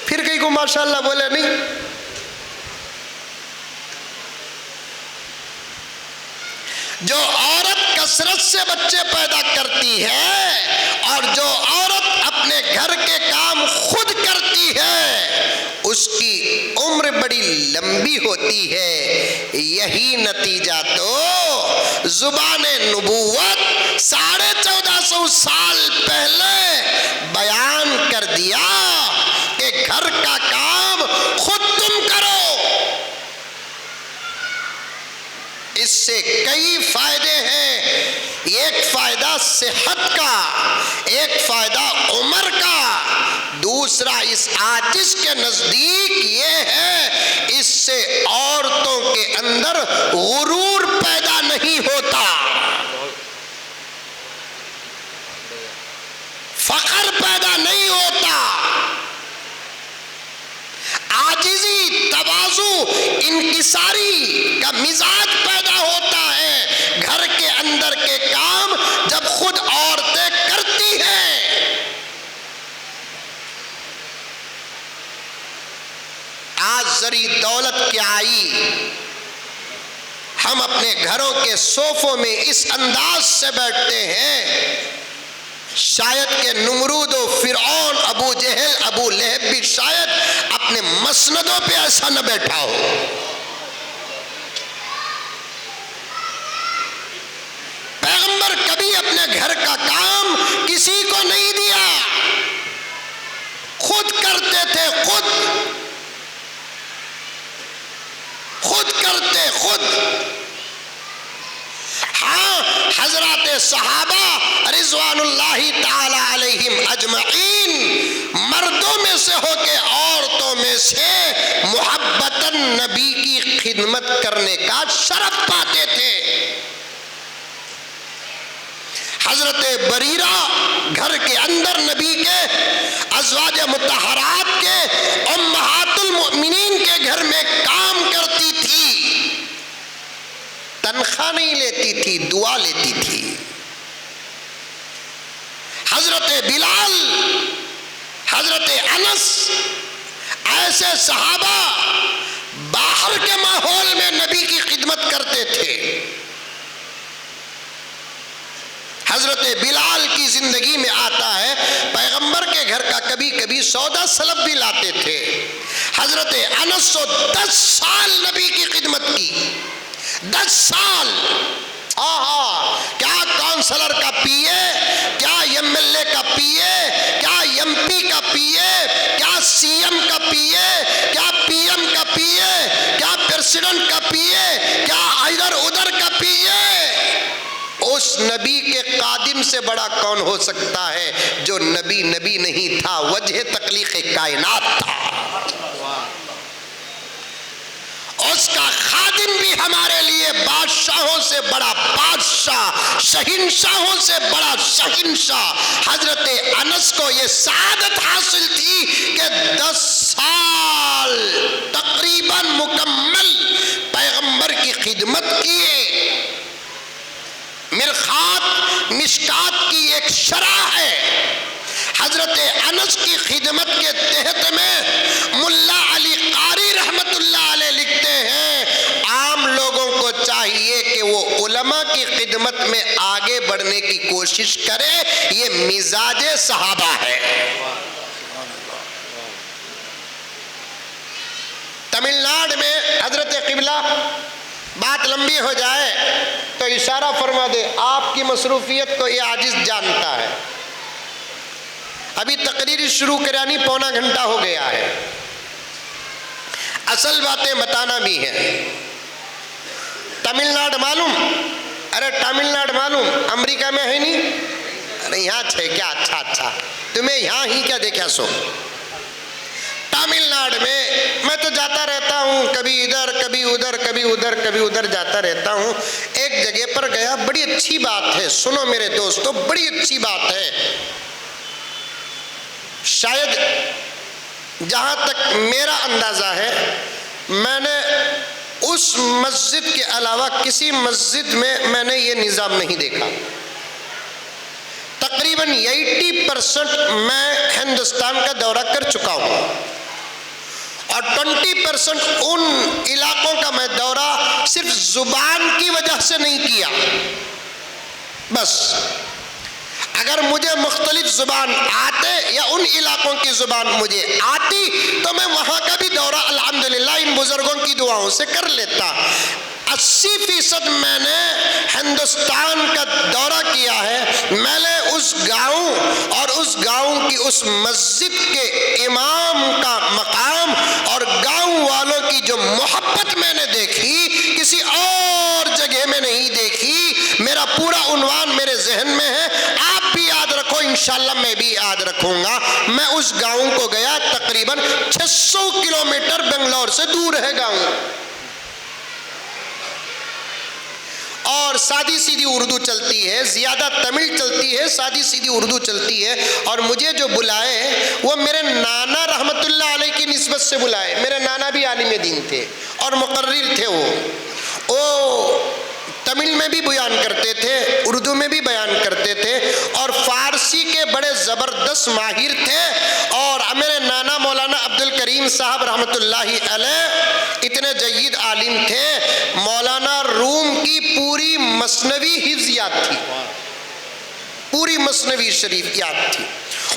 پھر کہیں کو ماشاءاللہ بولے نہیں۔ جو عورت کثرت سے بچے پیدا کرتی ہے اور جو عورت اپنے گھر کے کام خود کرتی ہے اس کی عمر بڑی لمبی ہوتی ہے۔ یہی نتیجہ تو زبان نبوت 1450 سال پہلے بیان کر دیا کہ گھر کا کام خود تم کرو۔ اس سے کئی فائدے ہیں، ایک فائدہ صحت کا، ایک فائدہ عمر کا، دوسرا اس آتش کے نزدیک یہ ہے اس سے عورتوں کے اندر غرور پیدا نہیں ہوتا، فخر پیدا نہیں ہوتا، عاجزی، تواضع، انکساری کا مزاج پیدا ہوتا ہے۔ گھر کے اندر کے کام جب خود عورتیں کرتی ہیں زری دولت کیا آئی، ہم اپنے گھروں کے صوفوں میں اس انداز سے بیٹھتے ہیں شاید کہ نمرود و فرعون، ابو جہل، ابو لہب بھی شاید اپنے مسندوں پہ ایسا نہ بیٹھا ہو۔ پیغمبر کبھی اپنے گھر کا کام کسی کو نہیں دیا، خود کرتے تھے، خود کرتے خود۔ ہاں، حضرات صحابہ رضوان اللہ تعالی علیہم اجمعین مردوں میں سے ہو کے عورتوں میں سے محبتاً نبی کی خدمت کرنے کا شرف پاتے تھے۔ حضرت بریرہ گھر کے اندر نبی کے ازواج مطہرات کے امہات المؤمنین کے گھر میں کام کرتی تھی، تنخواہ نہیں لیتی تھی، دعا لیتی تھی۔ حضرت بلال، حضرت انس، ایسے صحابہ باہر کے ماحول میں نبی کی خدمت کرتے تھے۔ حضرت بلال کی زندگی میں آتا ہے پیغمبر کے گھر کا کبھی کبھی سودا سلب بھی لاتے تھے۔ حضرت انس 10 سال نبی کی خدمت کی، 10 سال۔ کیا کونسلر کا پی اے، کیا ایم ایل اے کا پی اے، کیا ایم پی کا پی اے، کیا سی ایم کا پی اے، کیا پی ایم کا پی اے، کیا پریزیڈنٹ کا پی اے، کیا ادھر ادھر کا پی اے۔ اس نبی کے قادم سے بڑا کون ہو سکتا ہے جو نبی نہیں تھا، وجہ تخلیق کائنات تھا۔ اس کا خادم بھی ہمارے لیے بادشاہوں سے بڑا بادشاہ، شہنشاہوں سے بڑا شہنشاہ۔ حضرت انس کو یہ سعادت حاصل تھی کہ 10 سال تقریباً مکمل پیغمبر کی خدمت کیے۔ مرخات مشکات کی ایک شرح ہے، حضرت انس کی خدمت کے تحت میں ملا علی قاری رحمت اللہ علیہ لکھتے ہیں عام لوگوں کو چاہیے کہ وہ علماء کی خدمت میں آگے بڑھنے کی کوشش کرے، یہ مزاج صحابہ ہے۔ تمل ناڈو میں حضرت قبلہ، بات لمبی ہو جائے تو اشارہ فرما دے، آپ کی مصروفیت کو یہ عاجز جانتا ہے۔ ابھی تقریر شروع کرانی 1.25 گھنٹہ ہو گیا ہے، اصل باتیں بتانا بھی ہے۔ تمل ناڈو معلوم؟ ارے تمل ناڈو معلوم؟ امریکہ میں ہے نہیں؟ ارے یہاں چھے کیا؟ اچھا تمہیں یہاں ہی کیا دیکھا سو؟ تمل ناڈو میں تو جاتا رہتا ہوں، کبھی ادھر کبھی ادھر کبھی ادھر کبھی ادھر جاتا رہتا ہوں۔ ایک جگہ پر گیا، بڑی اچھی بات ہے، سنو میرے دوستو، بڑی اچھی بات ہے۔ شاید جہاں تک میرا اندازہ ہے، میں نے اس مسجد کے علاوہ کسی مسجد میں نے یہ نظام نہیں دیکھا۔ تقریباً 80% میں ہندوستان کا دورہ کر چکا ہوں، اور 20% ان علاقوں کا میں دورہ صرف زبان کی وجہ سے نہیں کیا۔ بس اگر مجھے مختلف زبان آتے یا ان علاقوں کی زبان مجھے آتی تو میں وہاں کا بھی دورہ الحمدللہ ان بزرگوں کی دعاؤں سے کر لیتا۔ 80% میں نے ہندوستان کا دورہ کیا ہے۔ میں نے اس گاؤں اور اس گاؤں کی اس مسجد کے امام کا مقام اور گاؤں والوں کی جو محبت میں نے دیکھی، کسی اور جگہ میں نہیں دیکھی۔ میرا پورا عنوان میرے ذہن میں ہے، آپ بھی یاد رکھو، انشاءاللہ میں بھی یاد رکھوں گا۔ میں اس گاؤں کو گیا، تقریباً 600 کلومیٹر بنگلور سے دور ہے گاؤں، اور سادی سیدھی اردو چلتی ہے، زیادہ تمل چلتی ہے، سادی سیدھی اردو چلتی ہے۔ اور مجھے جو بلائے وہ میرے نانا رحمت اللہ علیہ کی نسبت سے بلائے۔ میرے نانا بھی عالم دین تھے اور مقرر تھے، وہ تمل میں بھی بیان کرتے تھے، اردو میں بھی بیان کرتے تھے، اور فارسی کے بڑے زبردست ماہر تھے۔ اور میرے نانا مولانا عبد الکریم کریم صاحب رحمۃ اللہ علیہ اتنے جید عالم تھے، مولانا روم کی پوری مثنوی حفظ یاد تھی، پوری مثنوی شریف یاد تھی۔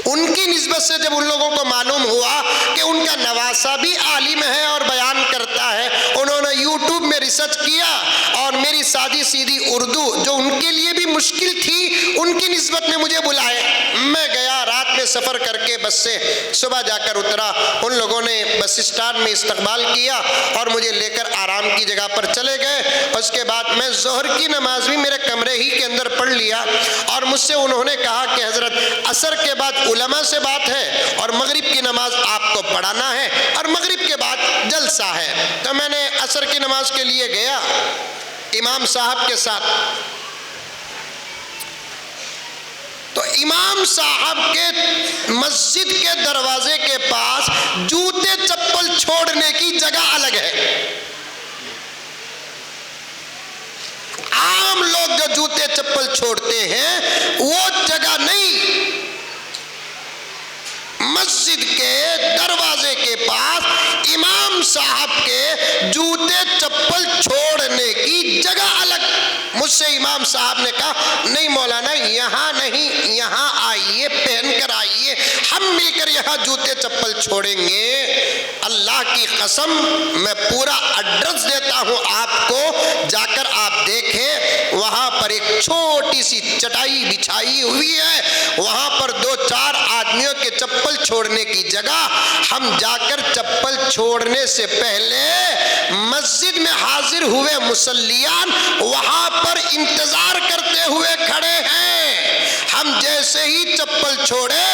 ان کی نسبت سے جب ان لوگوں کو معلوم ہوا کہ ان کا نواسہ بھی عالم ہے اور بیان کرتا ہے، انہوں نے یوٹیوب میں ریسرچ کیا اور میری سادی سیدھی اردو جو ان کے لیے بھی مشکل تھی ان کی نسبت میں مجھے بلائے۔ میں گیا، رات میں سفر کر کے بس سے صبح جا کر اترا، ان لوگوں نے بس اسٹینڈ میں استقبال کیا اور مجھے لے کر آرام کی جگہ پر چلے گئے۔ اس کے بعد میں ظہر کی نماز بھی میرے کمرے ہی کے اندر پڑھ لیا اور مجھ سے انہوں نے کہا کہ حضرت عصر کے بعد علماء سے بات ہے اور مغرب کی نماز آپ کو پڑھانا ہے اور مغرب کے بعد جلسہ ہے۔ تو میں نے عصر کی نماز کے لیے گیا امام صاحب کے ساتھ، تو امام صاحب کے مسجد کے دروازے کے پاس جوتے چپل چھوڑنے کی جگہ الگ ہے۔ عام لوگ جو جوتے چپل چھوڑتے ہیں وہ جگہ نہیں، مسجد کے دروازے کے پاس امام صاحب کے جوتے چپل چھوڑنے کی جگہ الگ۔ مجھ سے امام صاحب نے کہا نہیں مولانا یہاں نہیں، یہاں آئیے، پہن کر آئیے، ہم مل کر یہاں جوتے چپل چھوڑیں گے۔ اللہ کی قسم میں پورا ایڈریس دیتا ہوں آپ کو، جا کر آپ دیکھیں، وہاں پر ایک چھوٹی سی چٹائی بچھائی ہوئی ہے، وہاں پر 2-4 آدمیوں کے چپل چھوڑنے کی جگہ۔ ہم جا کر چپل چھوڑنے سے پہلے مسجد میں حاضر ہوئے مصلیان وہاں پر انتظار کرتے ہوئے کھڑے ہیں۔ ہم جیسے ہی چپل چھوڑے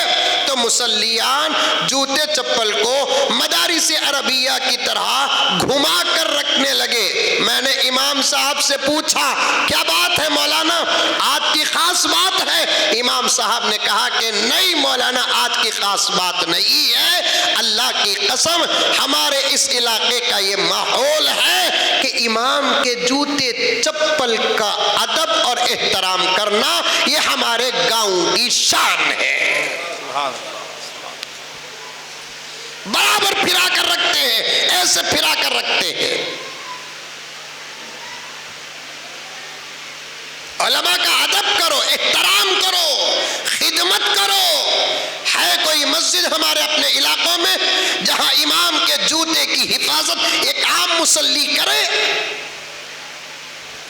تو مصلیان جوتے چپل کو مدارس عربیہ کی طرح گھما کر رکھنے لگے۔ میں نے امام صاحب سے پوچھا کیا بات ہے مولانا، آج کی خاص بات ہے؟ امام صاحب نے کہا کہ نہیں مولانا آج کی خاص بات نہیں ہے، اللہ کی قسم ہمارے اس علاقے کا یہ ماحول ہے کہ امام کے جوتے چپل کا ادب اور احترام کرنا یہ ہمارے گاؤں کی شان ہے۔ برابر پھرا کر رکھتے ہیں، ایسے پھرا کر رکھتے ہیں۔ علماء کا ادب کرو، احترام کرو، خدمت کرو۔ ہے کوئی مسجد ہمارے اپنے علاقوں میں جہاں امام کے جوتے کی حفاظت ایک عام مصلی کرے؟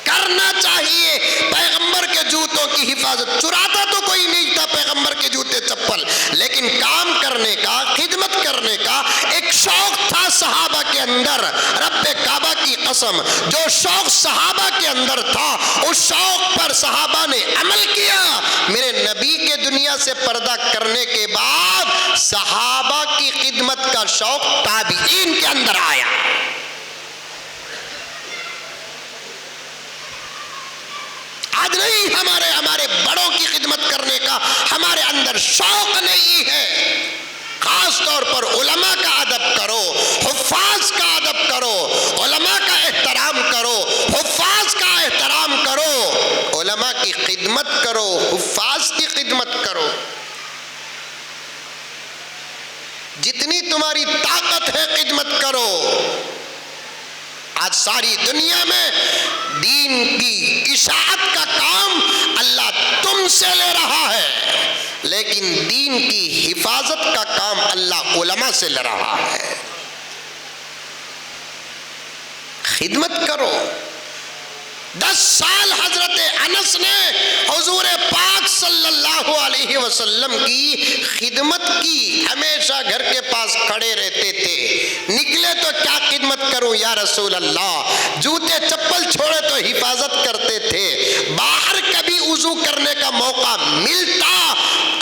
کرنا چاہیے۔ پیغمبر کے جوتوں کی حفاظت، چراتا تو کوئی نہیں تھا پیغمبر کے جوتے چپل، لیکن کام کرنے کا، خدمت کرنے کا ایک شوق تھا صحابہ کے اندر۔ رب کعبہ کی قسم جو شوق صحابہ کے اندر تھا اس شوق پر صحابہ نے عمل کیا۔ میرے نبی کے دنیا سے پردہ کرنے کے بعد صحابہ کی خدمت کا شوق تابعین کے اندر آیا۔ آج نہیں، ہمارے بڑوں کی خدمت کرنے کا ہمارے اندر شوق نہیں ہے۔ خاص طور پر علماء کا ادب کرو، حفاظ کا ادب کرو، علماء کا احترام کرو، حفاظ کا احترام کرو، علماء کی خدمت کرو، حفاظ کی خدمت کرو۔ جتنی تمہاری طاقت ہے خدمت کرو۔ آج ساری دنیا میں دین کی اشاعت کا کام اللہ تم سے لے رہا ہے، لیکن دین کی حفاظت کا کام اللہ علماء سے لے رہا ہے۔ خدمت کرو۔ 10 سال حضرت انس نے حضور پاک صلی اللہ علیہ وسلم کی خدمت کی، ہمیشہ گھر کے پاس کھڑے رہتے تھے۔ نکلے تو کیا خدمت کروں یا رسول اللہ، جوتے چپل چھوڑے تو حفاظت کرتے تھے۔ باہر کبھی وضو کرنے کا موقع ملتا،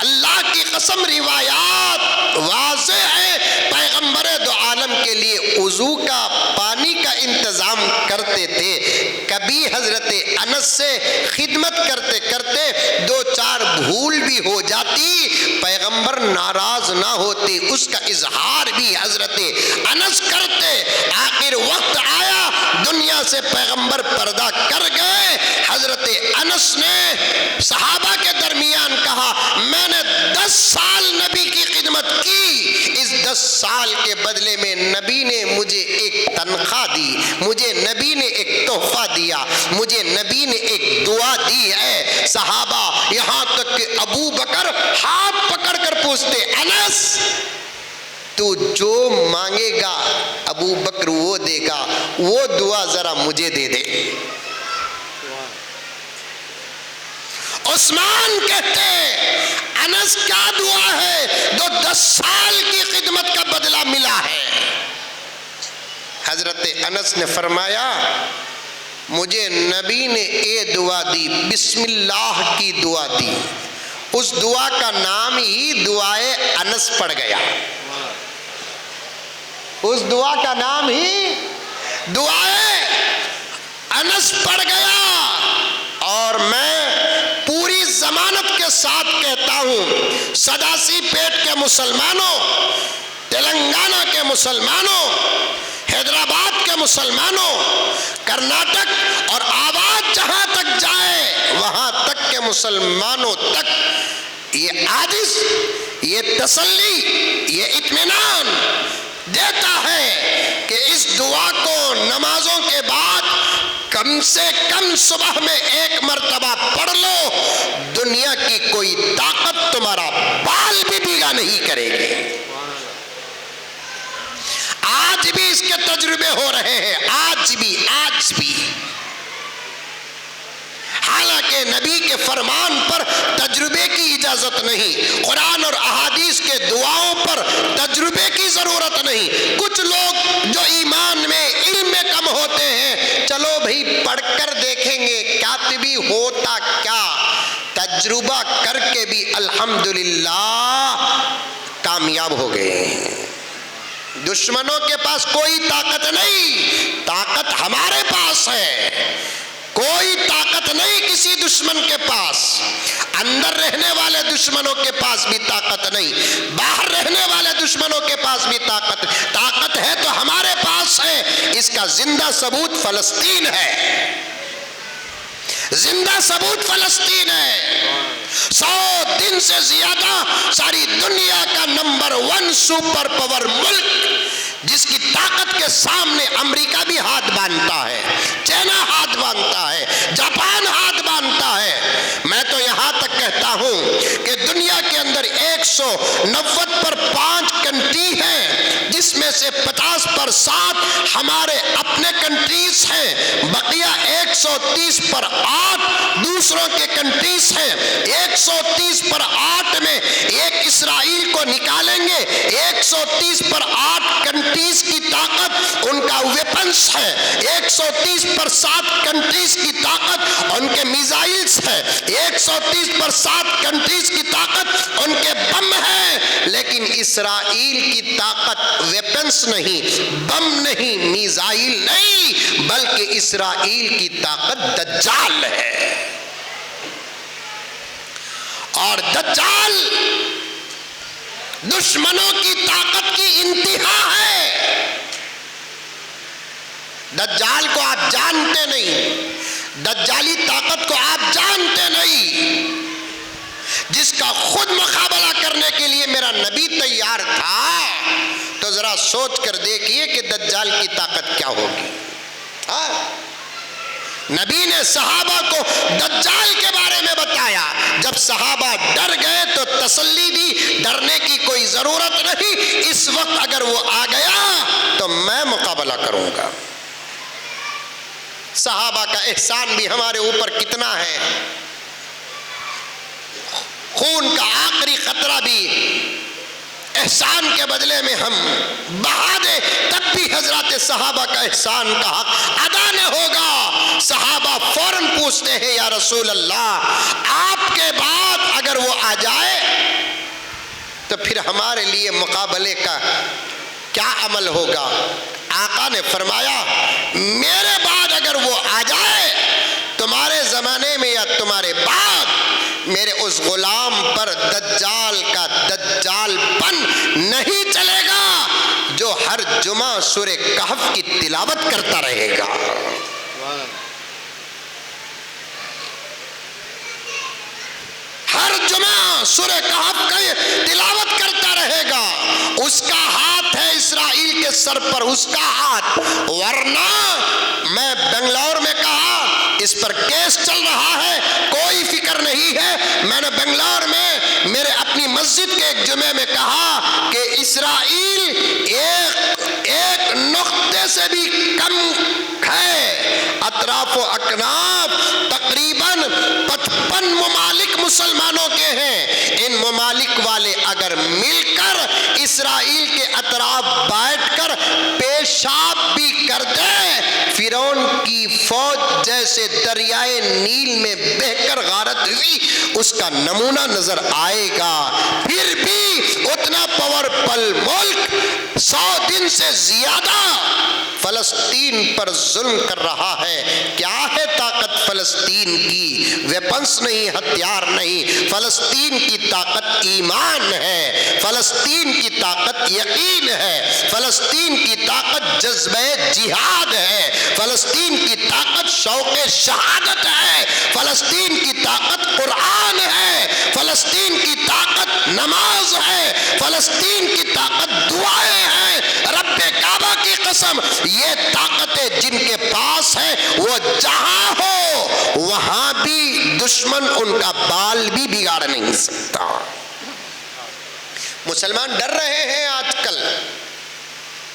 اللہ کی قسم روایات واضح ہے، پیغمبر دو عالم کے لیے وضو کا پانی کا انتظام کرتے تھے۔ کبھی حضرت انس سے خدمت کرتے کرتے 2-4 بھول بھی ہو جاتی، پیغمبر ناراض نہ ہوتے، اس کا اظہار بھی حضرت انس کرتے۔ آخر وقت آیا، دنیا سے پیغمبر پردہ کر گئے، حضرت انس نے صحابہ کے درمیان کہا میں نے 10 سال نبی کی خدمت کی، اس 10 سال کے بدلے میں نبی نے مجھے ایک تنخواہ دی، مجھے نبی نے ایک تحفہ دیا، مجھے نبی نے ایک دعا دی ہے۔ صحابہ یہاں تک کہ ابو بکر ہاتھ پکڑ کر پوچھتے، انس تو جو مانگے گا ابو بکر وہ دے گا، وہ دعا ذرا مجھے دے دے۔ عثمان کہتے انس کیا دعا ہے جو 10 سال کی خدمت کا بدلہ ملا ہے؟ حضرت انس نے فرمایا مجھے نبی نے یہ دعا دی، بسم اللہ کی دعا دی، اس دعا کا نام ہی دعائے انس پڑ گیا، اس دعا کا نام ہی دعائے انس پڑ گیا۔ اور میں پوری ضمانت کے ساتھ کہتا ہوں، سداسی پیٹ کے مسلمانوں، تلنگانہ کے مسلمانوں، حیدرآباد کے مسلمانوں، کرناٹک اور آواز جہاں تک جائے وہاں تک کے مسلمانوں تک یہ عاجز، یہ تسلی، یہ اطمینان دیتا ہے کہ اس دعا کو نمازوں کے بعد کم سے کم صبح میں 1 مرتبہ پڑھ لو، دنیا کی کوئی طاقت تمہارا بال بھی بھیگا نہیں کرے گی۔ آج بھی اس کے تجربے ہو رہے ہیں، آج بھی۔ حالانکہ نبی کے فرمان پر تجربے کی اجازت نہیں، قرآن اور احادیث کے دعاؤں پر تجربے کی ضرورت نہیں۔ کچھ لوگ جو ایمان میں، علم میں کم ہوتے ہیں، چلو بھئی پڑھ کر دیکھیں گے کاتبی ہوتا کیا، تجربہ کر کے بھی الحمدللہ کامیاب ہو گئے ہیں۔ دشمنوں کے پاس کوئی طاقت نہیں، طاقت ہمارے پاس ہے۔ کوئی طاقت نہیں کسی دشمن کے پاس، اندر رہنے والے دشمنوں کے پاس بھی طاقت نہیں، باہر رہنے والے دشمنوں کے پاس بھی طاقت ہے تو ہمارے پاس ہے۔ اس کا زندہ ثبوت فلسطین ہے، زندہ ثبوت فلسطین ہے۔ 100 دن سے زیادہ ساری دنیا کا نمبر 1 سپر پاور ملک، جس کی طاقت کے سامنے امریکہ بھی ہاتھ باندھتا ہے، چائنا ہاتھ باندھتا ہے، جاپان ہاتھ باندھتا ہے۔ میں تو یہاں تک کہتا ہوں کہ دنیا کے اندر 190 پر 5 کنٹری ہیں، جس میں سے 50% ہمارے اپنے کنٹریز ہیں، بقیہ 130 پر 8 دوسروں کے کنٹریز ہیں۔ 130 پر 8 میں ایک اسرائیل کو نکالیں گے، 130 پر 8 کنٹریز کی طاقت ان کا ویپنز ہے، 130 پر 7 کنٹریز کی طاقت ان کے میزائلز ہے، 130 پر 7 کنٹریز کی طاقت ان کے بم ہے۔ لیکن اسرائیل کی طاقت ویپنز نہیں، بم نہیں، میزائل نہیں، بلکہ اسرائیل کی طاقت دجال ہے۔ اور دجال دشمنوں کی طاقت کی انتہا ہے۔ دجال کو آپ جانتے نہیں، دجالی طاقت کو آپ جانتے نہیں، جس کا خود مقابلہ کرنے کے لیے میرا نبی تیار تھا، تو ذرا سوچ کر دیکھیے کہ دجال کی طاقت کیا ہوگی۔ نبی نے صحابہ کو دجال کے بارے میں بتایا، جب صحابہ ڈر گئے تو تسلی دی، ڈرنے کی کوئی ضرورت نہیں، اس وقت اگر وہ آ گیا تو میں مقابلہ کروں گا۔ صحابہ کا احسان بھی ہمارے اوپر کتنا ہے، خون کا آخری قطرہ بھی احسان کے بدلے میں ہم بہا دیں، تب بھی حضرات صحابہ کا احسان کا حق ادا نہ ہوگا۔ صحابہ فوراً پوچھتے ہیں یا رسول اللہ، آپ کے بعد اگر وہ آ جائے تو پھر ہمارے لیے مقابلے کا کیا عمل ہوگا؟ آقا نے فرمایا میرے بعد اگر وہ آ جائے، تمہارے زمانے میں یا تمہارے بعد، میرے اس غلام پر دجال کا دجال پن نہیں چلے گا، جو ہر جمعہ سورہ کہف کی تلاوت کرتا رہے گا۔ ہر جمعہ سورہ کہف کی تلاوت کرتا رہے گا۔ اس کا ہاتھ ہے اسرائیل کے سر پر اس کا ہاتھ، ورنہ میں بنگلور میں کہا اس پر کیس چل رہا ہے، کوئی فکر نہیں ہے۔ میں نے بنگلور میں میرے اپنی مسجد کے ایک جمعے میں کہا کہ اسرائیل ایک نقطے سے بھی کم ہے، اطراف و اکناف تقریباً 55 ممالک مسلمانوں کے ہیں۔ ان ممالک والے اگر مل کر اسرائیل کے اطراف بیٹھ کر پیشاب بھی کر دیں، فرعون کی فوج جیسے دریائے نیل میں بہہ کر غارت ہوئی اس کا نمونہ نظر آئے گا۔ پھر بھی اتنا پاورفل ملک 100 دن سے زیادہ فلسطین پر ظلم کر رہا ہے۔ کیا ہے طاقت فلسطین کی؟ ویپنس نہیں، ہتھیار نہیں، فلسطین کی طاقت ایمان ہے، فلسطین کی طاقت یقین ہے، فلسطین کی طاقت جذبہ جہاد ہے، فلسطین کی طاقت شوق شہادت ہے، فلسطین کی طاقت قرآن ہے، فلسطین کی طاقت نماز ہے، فلسطین کی طاقت دعائیں ہیں۔ رب کعبہ کی قسم، یہ طاقتیں جن کے پاس ہیں وہ جہاں ہو وہاں بھی دشمن ان کا بال بھی بگاڑ نہیں سکتا۔ مسلمان ڈر رہے ہیں آج کل،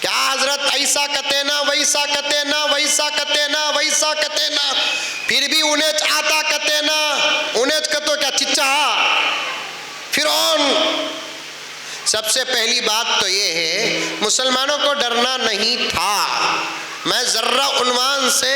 کیا حضرت ایسا کتےنا ویسا کتےنا ویسا کتےنا ویسا کتےنا، پھر بھی انہیں آتا کتےنا، انہیں کتو کیا چچا فرعون۔ سب سے پہلی بات تو یہ ہے مسلمانوں کو ڈرنا نہیں تھا۔ میں ذرہ عنوان سے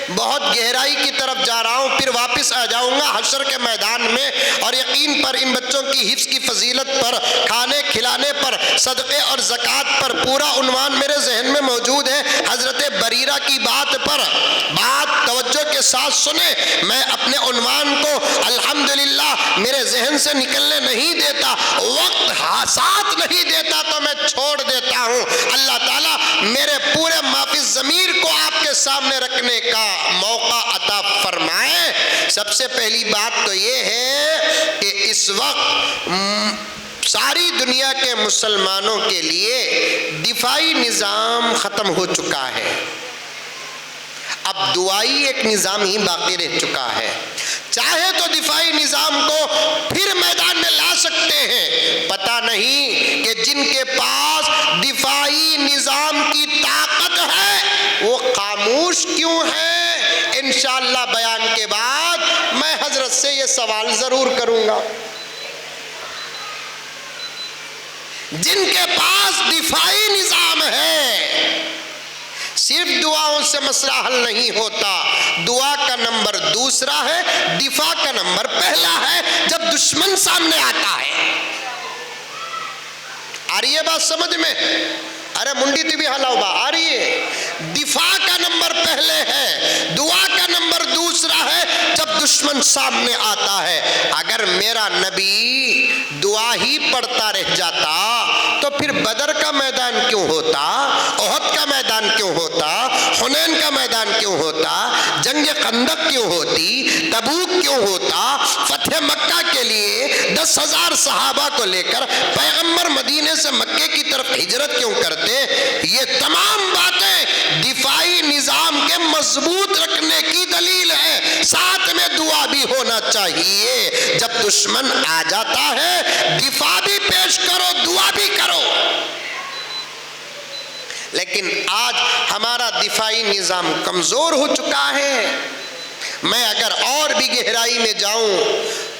بہت گہرائی کی طرف جا رہا ہوں، پھر واپس آ جاؤں گا حشر کے میدان میں، اور یقین پر ان بچوں کی حفظ کی فضیلت پر، کھانے کھلانے پر، صدقے اور زکوٰۃ پر پورا عنوان میرے ذہن میں موجود ہے۔ حضرت بریرہ کی بات پر بات توجہ کے ساتھ سنیں، میں اپنے عنوان کو الحمدللہ میرے ذہن سے نکلنے نہیں دیتا، وقت ساتھ نہیں دیتا تو میں چھوڑ دیتا ہوں۔ اللہ تعالیٰ میرے پورے مافی ضمیر کو آپ کے سامنے رکھنے کا موقع عطا فرمائے۔ سب سے پہلی بات تو یہ ہے کہ اس وقت ساری دنیا کے مسلمانوں کے لیے دفاعی نظام ختم ہو چکا ہے، اب دعائی ایک نظام ہی باقی رہ چکا ہے۔ چاہے تو دفاعی نظام کو پھر میدان میں لا سکتے ہیں، پتہ نہیں کہ جن کے پاس دفاعی نظام کی طاقت ہے وہ خاموش کیوں ہے۔ انشاءاللہ بیان کے بعد میں حضرت سے یہ سوال ضرور کروں گا، جن کے پاس دفاعی نظام ہے، صرف دعاؤں سے مسئلہ حل نہیں ہوتا، دعا کا نمبر دوسرا ہے، دفاع کا نمبر پہلا ہے۔ جب دشمن سامنے آتا ہے، آ رہی ہے بات سمجھ میں؟ ارے منڈی تی بھی حلاؤ با آ رہی ہے۔ دفاع کا نمبر پہلے ہے، دعا کا نمبر دوسرا ہے جب دشمن سامنے آتا ہے۔ اگر میرا نبی دعا ہی پڑھتا رہ جاتا تو پھر بدر کا میدان کیوں ہوتا، احد کا میدان کیوں ہوتا، حنین کا میدان کیوں ہوتا، جنگ خندق کیوں ہوتی، تبوک کیوں ہوتا، فتح مکہ کے لیے 10,000 صحابہ کو لے کر پیغمبر مدینے سے مکے کی طرف ہجرت کیوں کرتے۔ یہ تمام باتیں دفاعی نظام کے مضبوط رکھنے کی دلیل ہے۔ ساتھ میں دعا بھی ہونا چاہیے، جب دشمن آ جاتا ہے دفاع بھی پیش کرو، دعا بھی کرو۔ لیکن آج ہمارا دفاعی نظام کمزور ہو چکا ہے۔ میں اگر اور بھی گہرائی میں جاؤں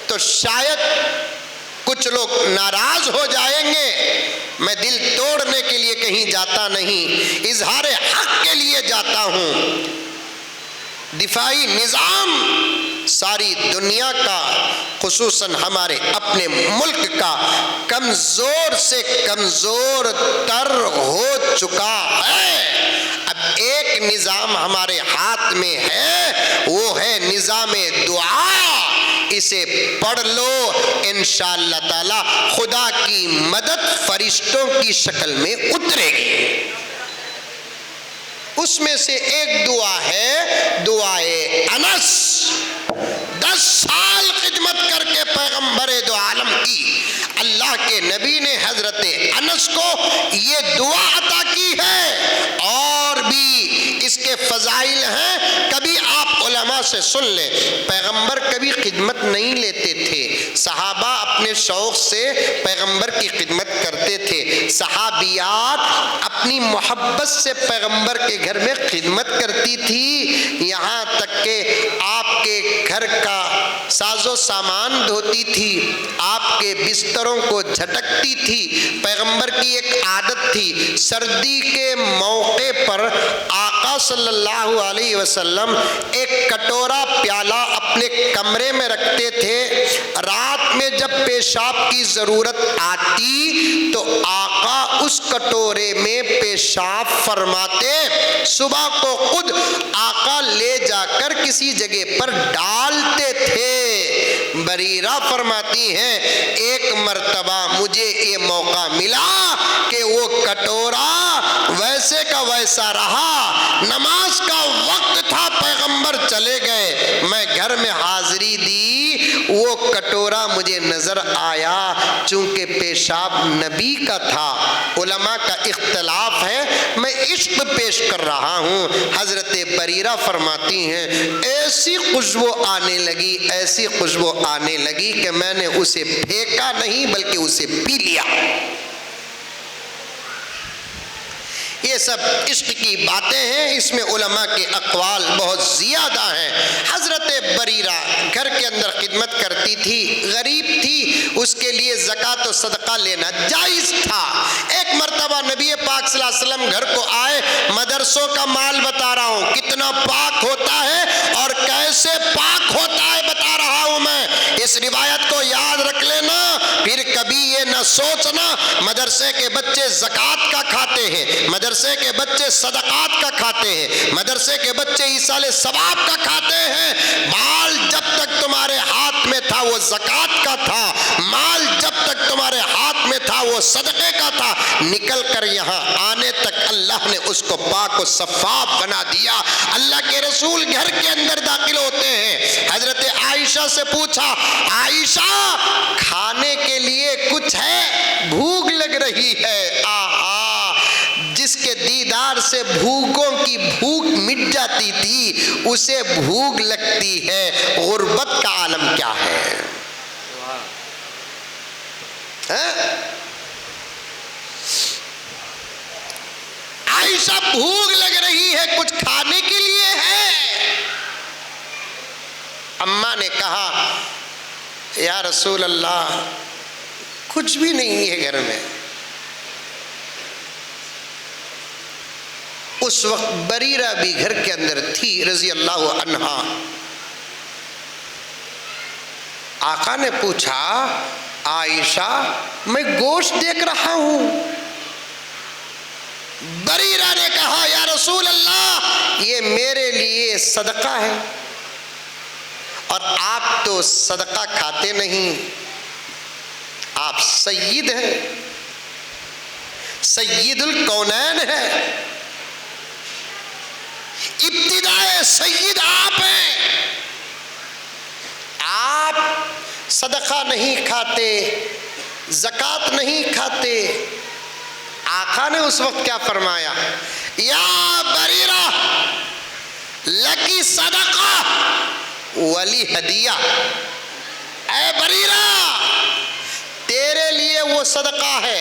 تو شاید کچھ لوگ ناراض ہو جائیں گے، میں دل توڑنے کے لیے کہیں جاتا نہیں، اظہار حق کے لیے جاتا ہوں۔ دفاعی نظام ساری دنیا کا، خصوصاً ہمارے اپنے ملک کا کمزور سے کمزور تر ہو چکا ہے۔ اب ایک نظام ہمارے ہاتھ میں ہے، وہ ہے نظام دعا۔ اسے پڑھ لو، انشاءاللہ تعالی خدا کی مدد فرشتوں کی شکل میں اترے گی۔ اس میں سے ایک دعا ہے دعائے انس۔ 10 سال خدمت کر کے پیغمبر دو عالم کی اللہ کے نبی نے حضرت انس کو یہ دعا عطا کی ہے سن لیں، پیغمبر کبھی خدمت نہیں لیتے تھے، صحابہ اپنے شوق سے پیغمبر کی خدمت کرتے تھے، صحابیات اپنی محبت سے پیغمبر کے گھر میں خدمت کرتی تھی، یہاں تک کہ آپ کے گھر کا ساز و سامان دھوتی تھی، آپ کے بستروں کو جھٹکتی تھی۔ پیغمبر کی ایک عادت تھی، سردی کے موقع پر آقا صلی اللہ علیہ وسلم ایک کٹورا پیالہ اپنے کمرے میں رکھتے تھے، رات میں جب پیشاب کی ضرورت آتی تو آقا اس کٹورے میں پیشاب فرماتے، صبح کو خود آقا لے جا کر کسی جگہ پر ڈالتے تھے۔ بریرہ فرماتی ہیں ایک مرتبہ مجھے یہ موقع ملا کہ وہ کٹورا ویسے کا ویسا رہا، نماز کا وقت تھا، پیغمبر چلے گئے، میں گھر میں حاضری دی، وہ کٹورا مجھے نظر آیا، چونکہ پیشاب نبی کا تھا، علماء کا اختلاف ہے، میں عشق پیش کر رہا ہوں۔ حضرت بریرہ فرماتی ہیں ایسی خوشبو آنے لگی، ایسی خوشبو آنے لگی کہ میں نے اسے پھینکا نہیں بلکہ اسے پی لیا۔ یہ سب عشق کی باتیں ہیں، اس میں علماء کے اقوال بہت زیادہ ہیں۔ حضرت بریرہ گھر کے اندر خدمت کرتی تھی، غریب تھی، اس کے لیے زکوٰۃ و صدقہ لینا جائز تھا۔ ایک مرتبہ نبی پاک صلی اللہ علیہ وسلم گھر کو آئے، مدرسوں کا مال بتا رہا ہوں کتنا پاک ہوتا ہے اور کیسے پاک ہوتا ہے بتا رہا ہوں میں، اس روایت کو یاد رکھ لینا، پھر کبھی یہ نہ سوچنا مدرسے کے بچے زکوٰۃ کا کھاتے ہیں، مدرسے کے بچے صدقات کا کھاتے ہیں، مدرسے کے بچے ایصال ثواب کا کھاتے ہیں۔ مال جب تک تمہارے ہاتھ میں تھا وہ زکوٰۃ کا تھا، مال جب تک تمہارے ہاتھ میں تھا وہ صدقے کا تھا، نکل کر یہاں آنے تک اللہ نے اس کو پاک و صفاف بنا دیا۔ اللہ کے رسول گھر کے اندر داخل ہوتے ہیں، حضرت عائشہ سے پوچھا عائشہ کھانے کے لیے کچھ ہے؟ بھوک لگ رہی ہے۔ آہا، جس کے دیدار سے بھوکوں کی بھوک مٹ جاتی تھی اسے بھوک لگتی ہے، غربت کا عالم کیا ہے؟ عائشہ بھوک لگ رہی ہے، کچھ کھانے کے لیے ہے؟ اماں نے کہا یا رسول اللہ کچھ بھی نہیں ہے گھر میں۔ اس وقت بریرہ بھی گھر کے اندر تھی رضی اللہ عنہا۔ آقا نے پوچھا عائشہ میں گوشت دیکھ رہا ہوں۔ بریرہ نے کہا یا رسول اللہ یہ میرے لیے صدقہ ہے، اور آپ تو صدقہ کھاتے نہیں، آپ سید ہیں، سید الکونین ہیں، ابتدائے سید آپ ہیں، آپ صدقہ نہیں کھاتے، زکوٰۃ نہیں کھاتے۔ آقا نے اس وقت کیا فرمایا؟ یا بریرہ لکی صدقہ ولی ہدیہ، اے بریرہ تیرے لیے وہ صدقہ ہے،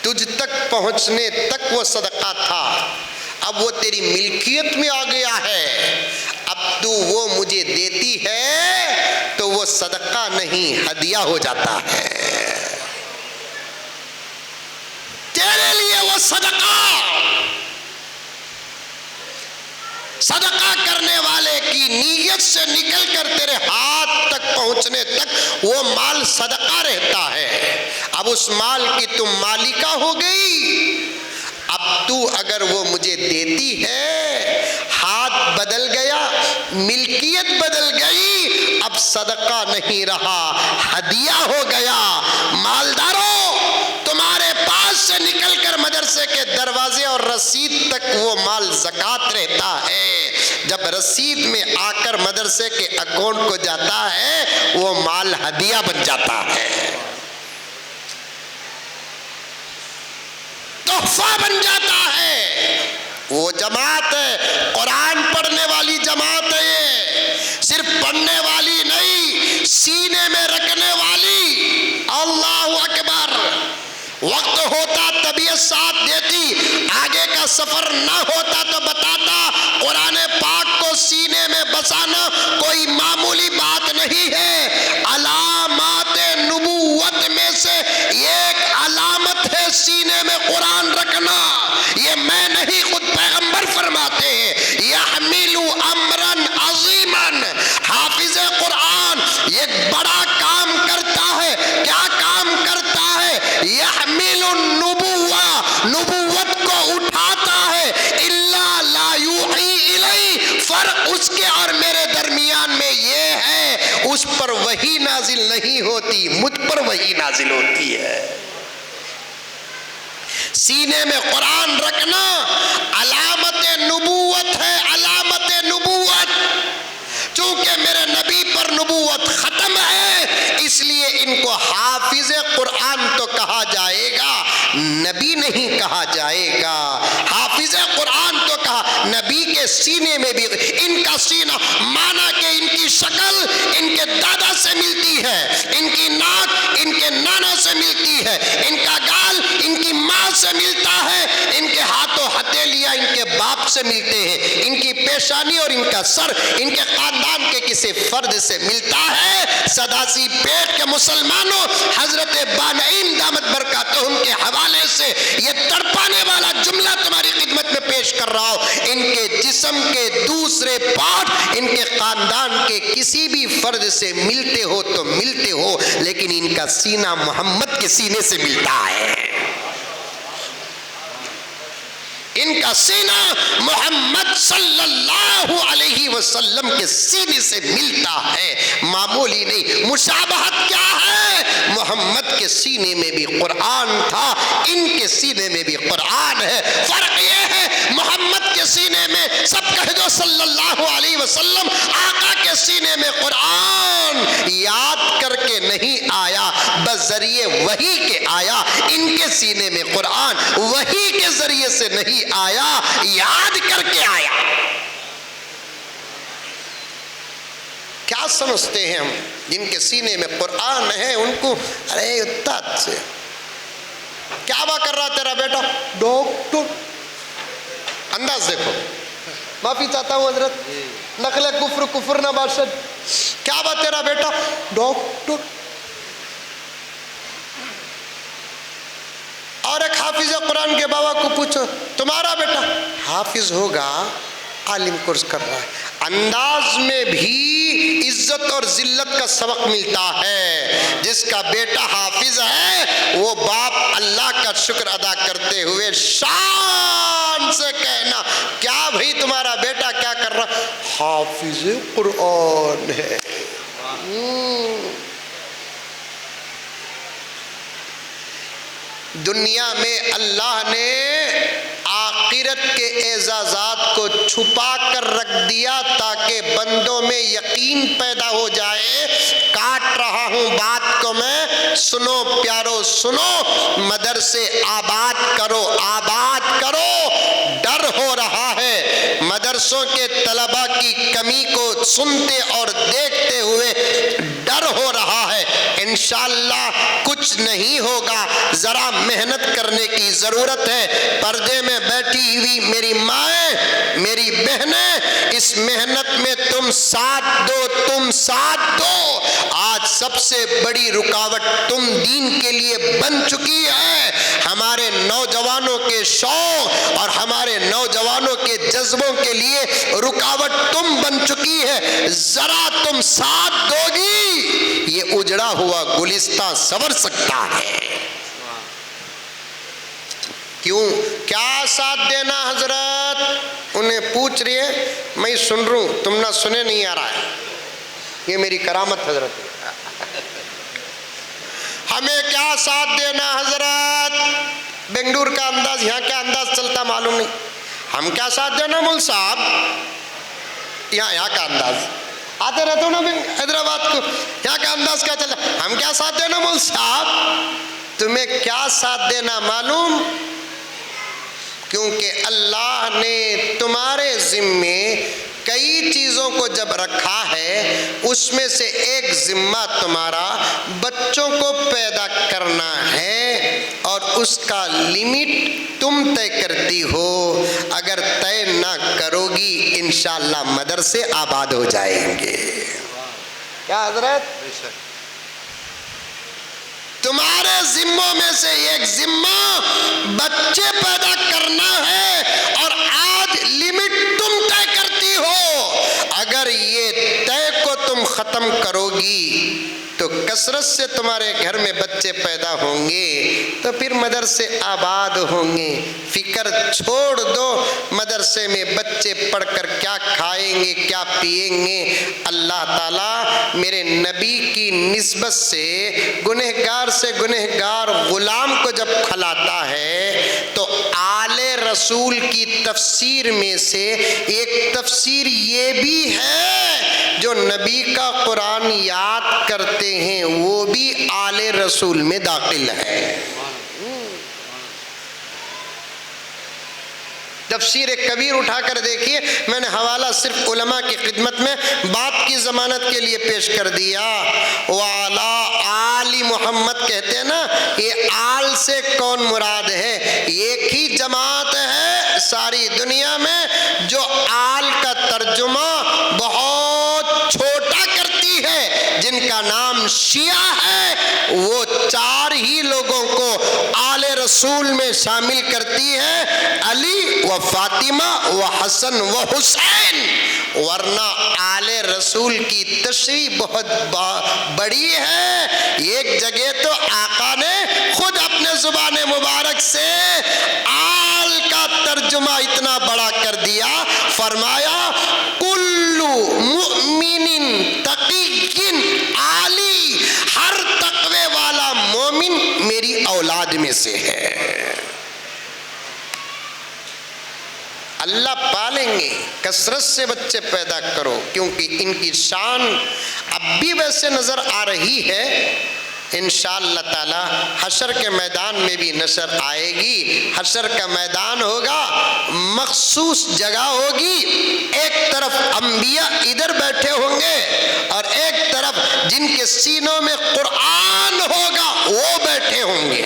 تجھ تک پہنچنے تک وہ صدقہ تھا، اب وہ تیری ملکیت میں آ گیا ہے، اب تو وہ مجھے دیتی ہے تو وہ صدقہ نہیں ہدیہ ہو جاتا ہے، تیرے لیے وہ صدقہ۔ صدقہ کرنے والے کی نیت سے نکل کر تیرے ہاتھ تک پہنچنے تک وہ مال صدقہ رہتا ہے، اب اس مال کی تم مالکہ ہو گئی، اب تو اگر وہ مجھے دیتی ہے، ہاتھ بدل گیا، ملکیت بدل گئی، اب صدقہ نہیں رہا، ہدیہ ہو گیا۔ مالداروں تمہارے پاس سے نکل کر مدرسے کے دروازے اور رسید تک وہ مال زکوٰۃ رہتا ہے، جب رسید میں آ کر مدرسے کے اکاؤنٹ کو جاتا ہے وہ مال ہدیہ بن جاتا ہے، تحفہ بن جاتا ہے۔ وہ جماعت ہے قرآن پڑھنے والی جماعت ہے، پڑھنے والی نہیں، سینے میں رکھنے والی۔ اللہ اکبر۔ وقت ہوتا طبیعت ساتھ دیتی، آگے کا سفر نہ ہوتا تو بتاتا قرآن پاک کو سینے میں بسانا کوئی معمولی بات نہیں ہے۔ علامات نبوت میں سے ایک علامت ہے سینے میں قرآن رکھنا۔ یہ میں نہیں، خود پیغمبر فرماتے ہیں یحمل امرا عظیما، حافظ قرآن ایک بڑا کام کرتا ہے۔ کیا کام کرتا ہے؟ یحمل النبوہ، نبوت کو اٹھاتا ہے۔ الا لا یوحی الی، فرق اس کے اور میرے درمیان میں یہ ہے اس پر وحی نازل نہیں ہوتی، مجھ پر وحی نازل ہوتی ہے۔ سینے میں قرآن رکھنا علامت نبوت ہے، علامت نبوت۔ چونکہ میرے نبی پر نبوت ختم ہے، اس لیے ان کو حافظ قرآن تو کہا جائے گا، نبی نہیں کہا جائے گا۔ حافظ قرآن تو کہا، نبی کے سینے میں بھی ان کا سینہ، مانا کہ ان کی شکل ان کے دادا سے ملتی ہے، ان کی ناک ان کے نانا سے ملتی ہے، ان کا گال ان کی ماں سے ملتا ہے، ان کے ہاتھوں ہتھیلیاں ان کے باپ سے ملتے ہیں، ان کی پیشانی اور ان کا سر ان کے خاندان کے کسی فرد سے ملتا ہے۔ سداسی پیٹ کے مسلمانوں، حضرت بانعیم دامت برکاتہم کے حوالے سے یہ تڑپانے والا جملہ تمہاری خدمت میں پیش کر رہا ہوں۔ ان کے جسم کے دوسرے پارٹ ان کے خاندان کے کسی بھی فرد سے ملتے ہو تو ملتے ہو، لیکن ان کا سینہ محمد کے سینے سے ملتا ہے۔ ان کا سینہ محمد صلی اللہ علیہ وسلم کے سینے سے ملتا ہے، معمولی نہیں۔ مشابہت کیا ہے؟ محمد کے سینے میں بھی قرآن تھا، ان کے سینے میں بھی قرآن ہے۔ فرق یہ ہے محمد کے سینے میں، سب کہہ دو صلی اللہ علیہ وسلم، آقا کے سینے میں قرآن یاد کر کے نہیں آیا، بذریعے وحی کے آیا۔ ان کے سینے میں قرآن وحی کے ذریعے سے نہیں آیا، یاد کر کے آیا۔ کیا سمجھتے ہیں ہم؟ جن کے سینے میں قرآن ہے ان کو ارے اتت سے کیا با کر رہا تیرا بیٹا؟ ڈاکٹر۔ انداز دیکھو، معافی چاہتا ہوں حضرت، نقل کفر کفر نہ باشد۔ کیا با تیرا بیٹا؟ ڈاکٹر۔ اور ایک حافظ قرآن کے بابا کو پوچھو تمہارا بیٹا؟ حافظ ہوگا، عالم کورس کر رہا ہے۔ انداز میں بھی عزت اور ذلت کا سبق ملتا ہے۔ جس کا بیٹا حافظ ہے وہ باپ اللہ کا شکر ادا کرتے ہوئے شان سے کہنا، کیا بھئی تمہارا بیٹا کیا کر رہا؟ حافظ قرآن ہے۔ دنیا میں اللہ نے آخرت کے اعزازات کو چھپا کر رکھ دیا تاکہ بندوں میں یقین پیدا ہو جائے۔ کاٹ رہا ہوں بات کو میں، سنو پیارو سنو، مدرسے آباد کرو، آباد کرو۔ ڈر ہو رہا ہے مدرسوں کے طلباء کی کمی کو سنتے اور دیکھتے ہوئے، ڈر ہو رہا ہے۔ انشاءاللہ کچھ نہیں ہوگا، ذرا محنت کرنے کی ضرورت ہے۔ پردے میں بیٹھی ہوئی میری مائیں، میری بہنیں، اس محنت میں تم ساتھ دو، تم ساتھ دو۔ آج سب سے بڑی رکاوٹ تم دین کے لیے بن چکی ہے۔ ہمارے نوجوانوں کے شوق اور ہمارے نوجوانوں کے جذبوں کے لیے رکاوٹ تم بن چکی ہے۔ ذرا تم ساتھ دو گی، یہ اجڑا ہوا گلستان سنور سکتا ہے۔ کیوں؟ کیا ساتھ دینا حضرت؟ انہیں پوچھ رہی ہے، میں سن رہا ہوں، تم نہ سنے نہیں آ رہا ہے۔ یہ میری کرامت حضرت ہے۔ ہمیں کیا ساتھ دینا حضرت؟ بنگلور کا انداز، یہاں کیا انداز چلتا معلوم نہیں۔ ہم کیا ساتھ دینا مول صاحب؟ یہاں کا انداز آتے رہتے ہو نا حیدرآباد کو، یہاں کا انداز کیا چلتا؟ ہم کیا ساتھ دینا مول صاحب؟ تمہیں کیا ساتھ دینا معلوم؟ کیونکہ اللہ نے تمہارے ذمے کئی چیزوں کو جب رکھا ہے اس میں سے ایک ذمہ تمہارا بچوں کو پیدا کرنا ہے اور اس کا لمٹ تم طے کرتی ہو. اگر طے نہ کرو گی انشاءاللہ مدرسے آباد ہو جائیں گے. کیا حضرت؟ تمہارے ذموں میں سے ایک ذمہ بچے پیدا کرنا ہے اور آج لمٹ تم طے کرتی ہو. اگر یہ طے کو تم ختم کرو گی تو کثرت سے تمہارے گھر میں بچے پیدا ہوں گے تو پھر مدرسے آباد ہوں گے. فکر چھوڑ دو مدرسے میں بچے پڑھ کر کیا کھائیں گے کیا پیئیں گے. اللہ تعالیٰ میرے نبی کی نسبت سے گنہگار سے گنہگار غلام کو جب کھلاتا ہے تو آل رسول کی تفسیر میں سے ایک تفسیر یہ بھی ہے جو نبی کا قرآن یاد کرتے ہیں وہ بھی آل رسول میں داخل ہے. تفسیر کبیر اٹھا کر دیکھیے. میں نے حوالہ صرف علماء کی خدمت میں بات کی ضمانت کے لیے پیش کر دیا. وَعَلَىٰ آلِ محمد کہتے ہیں نا, یہ آل سے کون مراد ہے؟ ایک ہی جماعت ہے ساری دنیا میں جو آل کا ترجمہ بہت چھوٹا کرتی ہے, جن کا نام شیعہ ہے. وہ 4 ہی لوگوں کو آل رسول میں شامل کرتی ہے, علی و فاطمہ و حسن و حسین. ورنہ آل رسول کی تشریح بہت بڑی ہے. ایک جگہ تو آقا نے خود اپنے زبان مبارک سے آل کا ترجمہ اتنا بڑا کر دیا, فرمایا کلو مؤمن تقی عالی, ہر تقوی والا مومن میری اولاد میں سے ہے. اللہ پالیں گے, کثرت سے بچے پیدا کرو, کیونکہ ان کی شان اب بھی ویسے نظر آ رہی ہے. انشاءاللہ تعالی حشر کے میدان میں بھی نظر آئے گی. حشر کا میدان ہوگا, مخصوص جگہ ہوگی, ایک طرف انبیاء ادھر بیٹھے ہوں گے اور ایک طرف جن کے سینوں میں قرآن ہوگا وہ بیٹھے ہوں گے.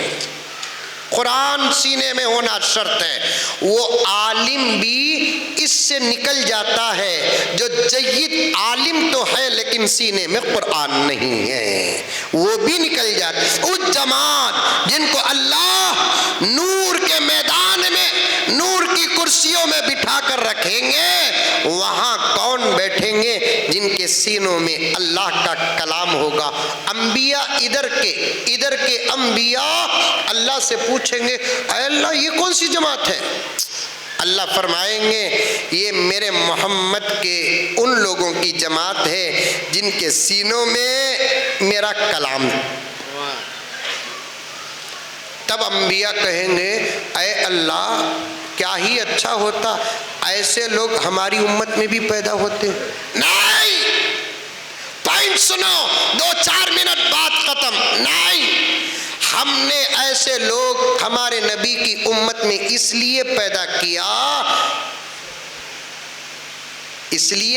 قرآن سینے میں ہونا شرط ہے. وہ عالم بھی اس سے نکل جاتا ہے جو جید عالم تو ہے لیکن سینے میں قرآن نہیں ہے, وہ بھی نکل جاتا ہے. اس جماعت جن کو اللہ نور کے میدان میں نور کی کرسیوں میں بٹھا کر رکھیں گے, وہاں کون بیٹھیں گے؟ جن کے سینوں میں اللہ کا کلام ہوگا. انبیاء ادھر کے انبیاء اللہ سے پوچھیں گے اے اللہ یہ کون سی جماعت ہے؟ اللہ فرمائیں گے یہ میرے محمد کے ان لوگوں کی جماعت ہے جن کے سینوں میں میرا کلام ہے. تب انبیاء کہیں گے اے اللہ کیا ہی اچھا ہوتا ایسے لوگ ہماری امت میں بھی پیدا ہوتے. نہیں, پوائنٹ سنو, 2-4 منٹ بات ختم. نہیں, ہم نے ایسے لوگ ہمارے نبی کی امت میں اس لیے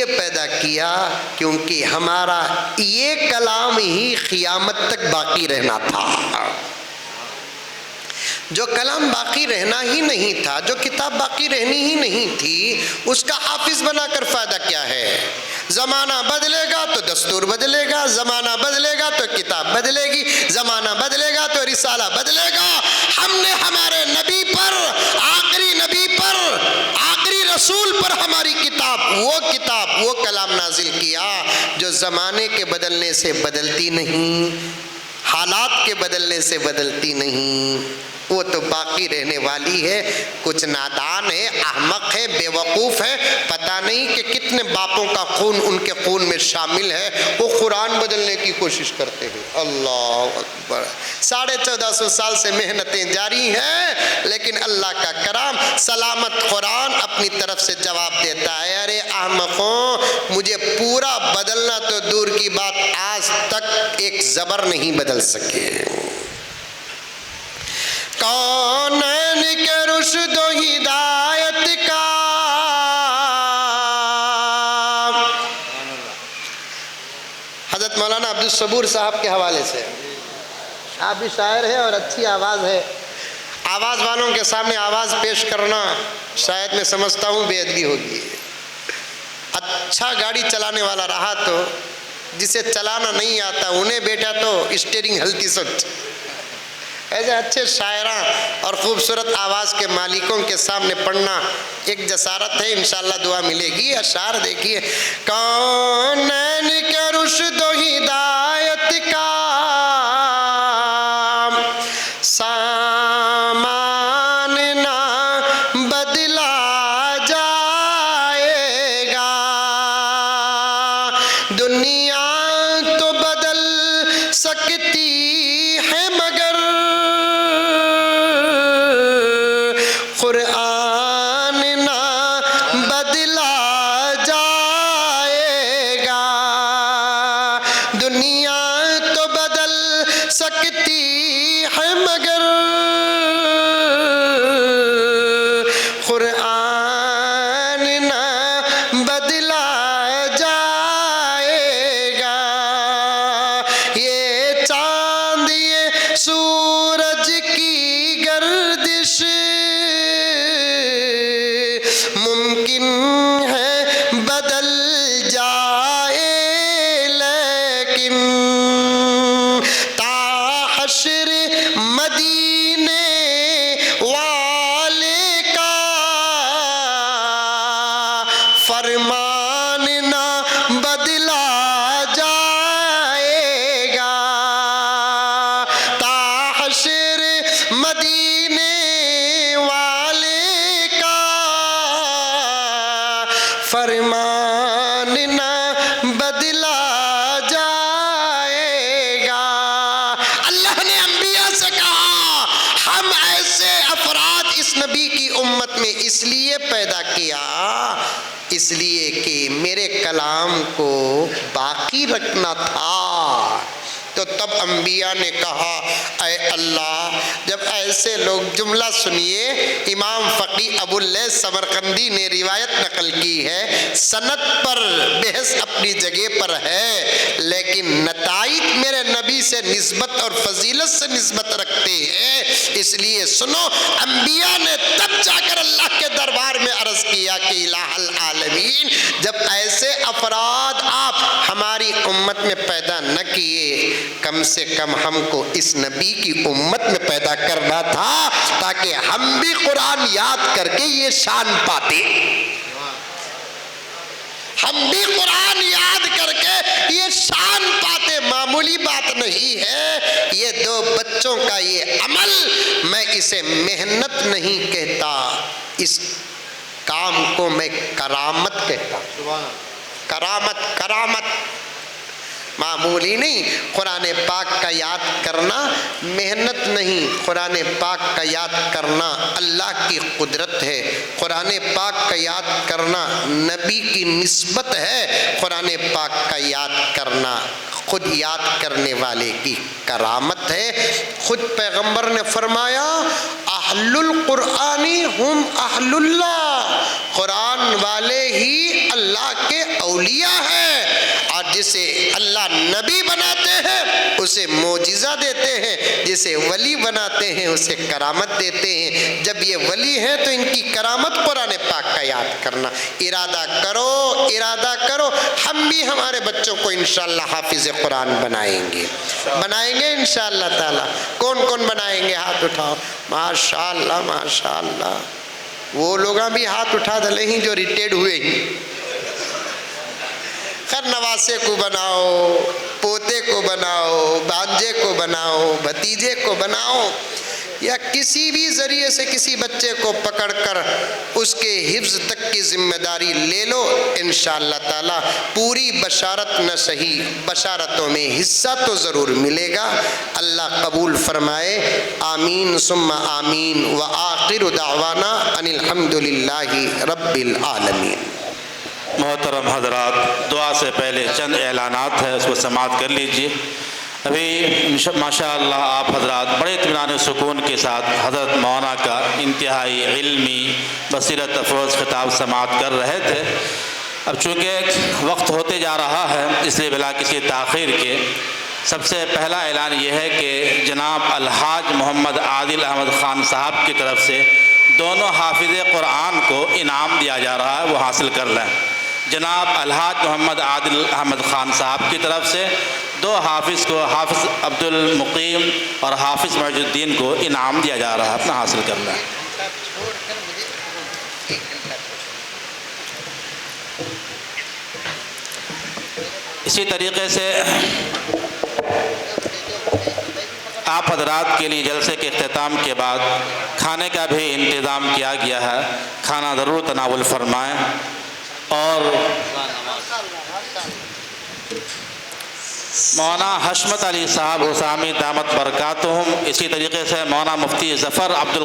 پیدا کیا کیونکہ ہمارا یہ کلام ہی قیامت تک باقی رہنا تھا. جو کلام باقی رہنا ہی نہیں تھا, جو کتاب باقی رہنی ہی نہیں تھی, اس کا حافظ بنا کر فائدہ کیا ہے؟ زمانہ بدلے گا تو دستور بدلے گا, زمانہ بدلے گا تو کتاب بدلے گی, زمانہ بدلے گا تو رسالہ بدلے گا. ہم نے ہمارے نبی پر, آخری رسول پر ہماری کتاب وہ کلام نازل کیا جو زمانے کے بدلنے سے بدلتی نہیں, حالات کے بدلنے سے بدلتی نہیں, وہ تو باقی رہنے والی ہے. کچھ نادان ہے, احمق ہے, بے وقوف ہے, پتہ نہیں کہ کتنے باپوں کا خون ان کے خون میں شامل ہے, وہ قرآن بدلنے کی کوشش کرتے ہیں. اللہ اکبر. 1450 سال سے محنتیں جاری ہیں لیکن اللہ کا کرام سلامت قرآن اپنی طرف سے جواب دیتا ہے ارے احمقوں, مجھے پورا بدلنا تو دور کی بات, آج تک ایک زبر نہیں بدل سکے. کونین کے رشد و ہدایت کا مولانا عبدالصبور صاحب کے حوالے سے. آپ بھی شاعر ہیں اور اچھی آواز ہے. آواز والوں کے سامنے آواز پیش کرنا شاید میں سمجھتا ہوں بے ادبی ہوگی. اچھا گاڑی چلانے والا رہا تو جسے چلانا نہیں آتا انہیں بیٹا تو اسٹیئرنگ ہلتی سوچ. ایسے اچھے شاعراں اور خوبصورت آواز کے مالکوں کے سامنے پڑھنا ایک جسارت ہے. انشاءاللہ دعا ملے گی. اشعار دیکھیے. کونین کے رشد و ہدایت کا سامان نہ بدلا جائے گا. دنیا تو بدل سکتی ہے مگر قرآن نہ بدلا جائے گا. دنیا تو بدل سکتی ہے مگر قرآن نہ بدلا جائے گا. یہ چاند یہ سورج کی گردش ممکن ہے بدل جائے لیکن تا حشر مدینے والے کا فرمان نہ بدلا جائے گا. تا حشر مدینے والے کا فرمان نہ بدلا جائے گا. اللہ نے انبیاء سے کہا ہم ایسے افراد اس نبی کی امت میں اس لیے پیدا کیا اس لیے کہ میرے کلام کو باقی رکھنا تھا. تو تب انبیاء نے کہا اے اللہ جب ایسے لوگ جملہ سنیے. امام فقی ابو اللیث سمرقندی نے روایت نقل کی ہے. سند پر بحث اپنی جگہ پر ہے لیکن نتائج میرے نبی سے نسبت اور فضیلت سے نسبت رکھتے ہیں. اس لیے سنو انبیاء نے تب جا کر اللہ کے دربار میں عرض کیا کہ الہ العالمین جب ایسے افراد آپ ہماری امت میں پیدا نہ کیے کم سے کم ہم کو اس نبی کی امت میں پیدا کرنا تھا تاکہ ہم بھی قرآن یاد کر کے یہ شان پاتے. ہم بھی قرآن یاد کر کے یہ شان پاتے. معمولی بات نہیں ہے. یہ دو بچوں کا یہ عمل میں اسے محنت نہیں کہتا اس کام کو میں کرامت کہتا. کرامت معمولی نہیں. قرآن پاک کا یاد کرنا محنت نہیں. قرآن پاک کا یاد کرنا اللہ کی قدرت ہے. قرآن پاک کا یاد کرنا نبی کی نسبت ہے. قرآن پاک کا یاد کرنا خود یاد کرنے والے کی کرامت ہے. خود پیغمبر نے فرمایا اہل القرآن ہم اہل اللہ. قرآن والے ہی اللہ کے اولیاء ہیں. اور جسے اللہ نبی بناتے ہیں اسے معجزہ دیتے ہیں. جسے ولی بناتے ہیں اسے کرامت دیتے ہیں. جب یہ ولی ہیں تو ان کی کرامت قرآن پاک کا یاد کرنا. ارادہ کرو. ہم بھی ہمارے بچوں کو انشاءاللہ حافظ قرآن بنائیں گے انشاءاللہ تعالی. کون بنائیں گے؟ ہاتھ اٹھاؤ. ماشاءاللہ. وہ لوگ بھی ہاتھ اٹھا دلے ہی جو ریٹائرڈ ہوئے ہی. خیر نواسے کو بناؤ, پوتے کو بناؤ, بھانجے کو بناؤ, بھتیجے کو بناؤ, یا کسی بھی ذریعے سے کسی بچے کو پکڑ کر اس کے حفظ تک کی ذمہ داری لے لو. انشاءاللہ تعالی پوری بشارت نہ صحیح بشارتوں میں حصہ تو ضرور ملے گا. اللہ قبول فرمائے. آمین ثم آمین. وآخر دعوانا ان الحمدللہ رب العالمین. محترم حضرات, دعا سے پہلے چند اعلانات ہیں, اس کو سماعت کر لیجئے. ابھی ماشاءاللہ آپ حضرات بڑے اطمینان و سکون کے ساتھ حضرت مولانا کا انتہائی علمی بصیرت افروز خطاب سماعت کر رہے تھے. اب چونکہ وقت ہوتے جا رہا ہے، اس لیے بلا کسی تاخیر کے سب سے پہلا اعلان یہ ہے کہ جناب الحاج محمد عادل احمد خان صاحب کی طرف سے دونوں حافظ قرآن کو انعام دیا جا رہا ہے، وہ حاصل کر لیں۔ جناب الحاج محمد عادل احمد خان صاحب کی طرف سے 2 حافظ کو، حافظ عبد المقیم اور حافظ معز الدین کو انعام دیا جا رہا ہے، اپنا حاصل کر لیں۔ اسی طریقے سے آپ حضرات کے لیے جلسے کے اختتام کے بعد کھانے کا بھی انتظام کیا گیا ہے، کھانا ضرور تناول فرمائیں۔ اور مولانا حشمت علی صاحب حسامی دامت برکاتہم، اسی طریقے سے مولانا مفتی ظفر عبد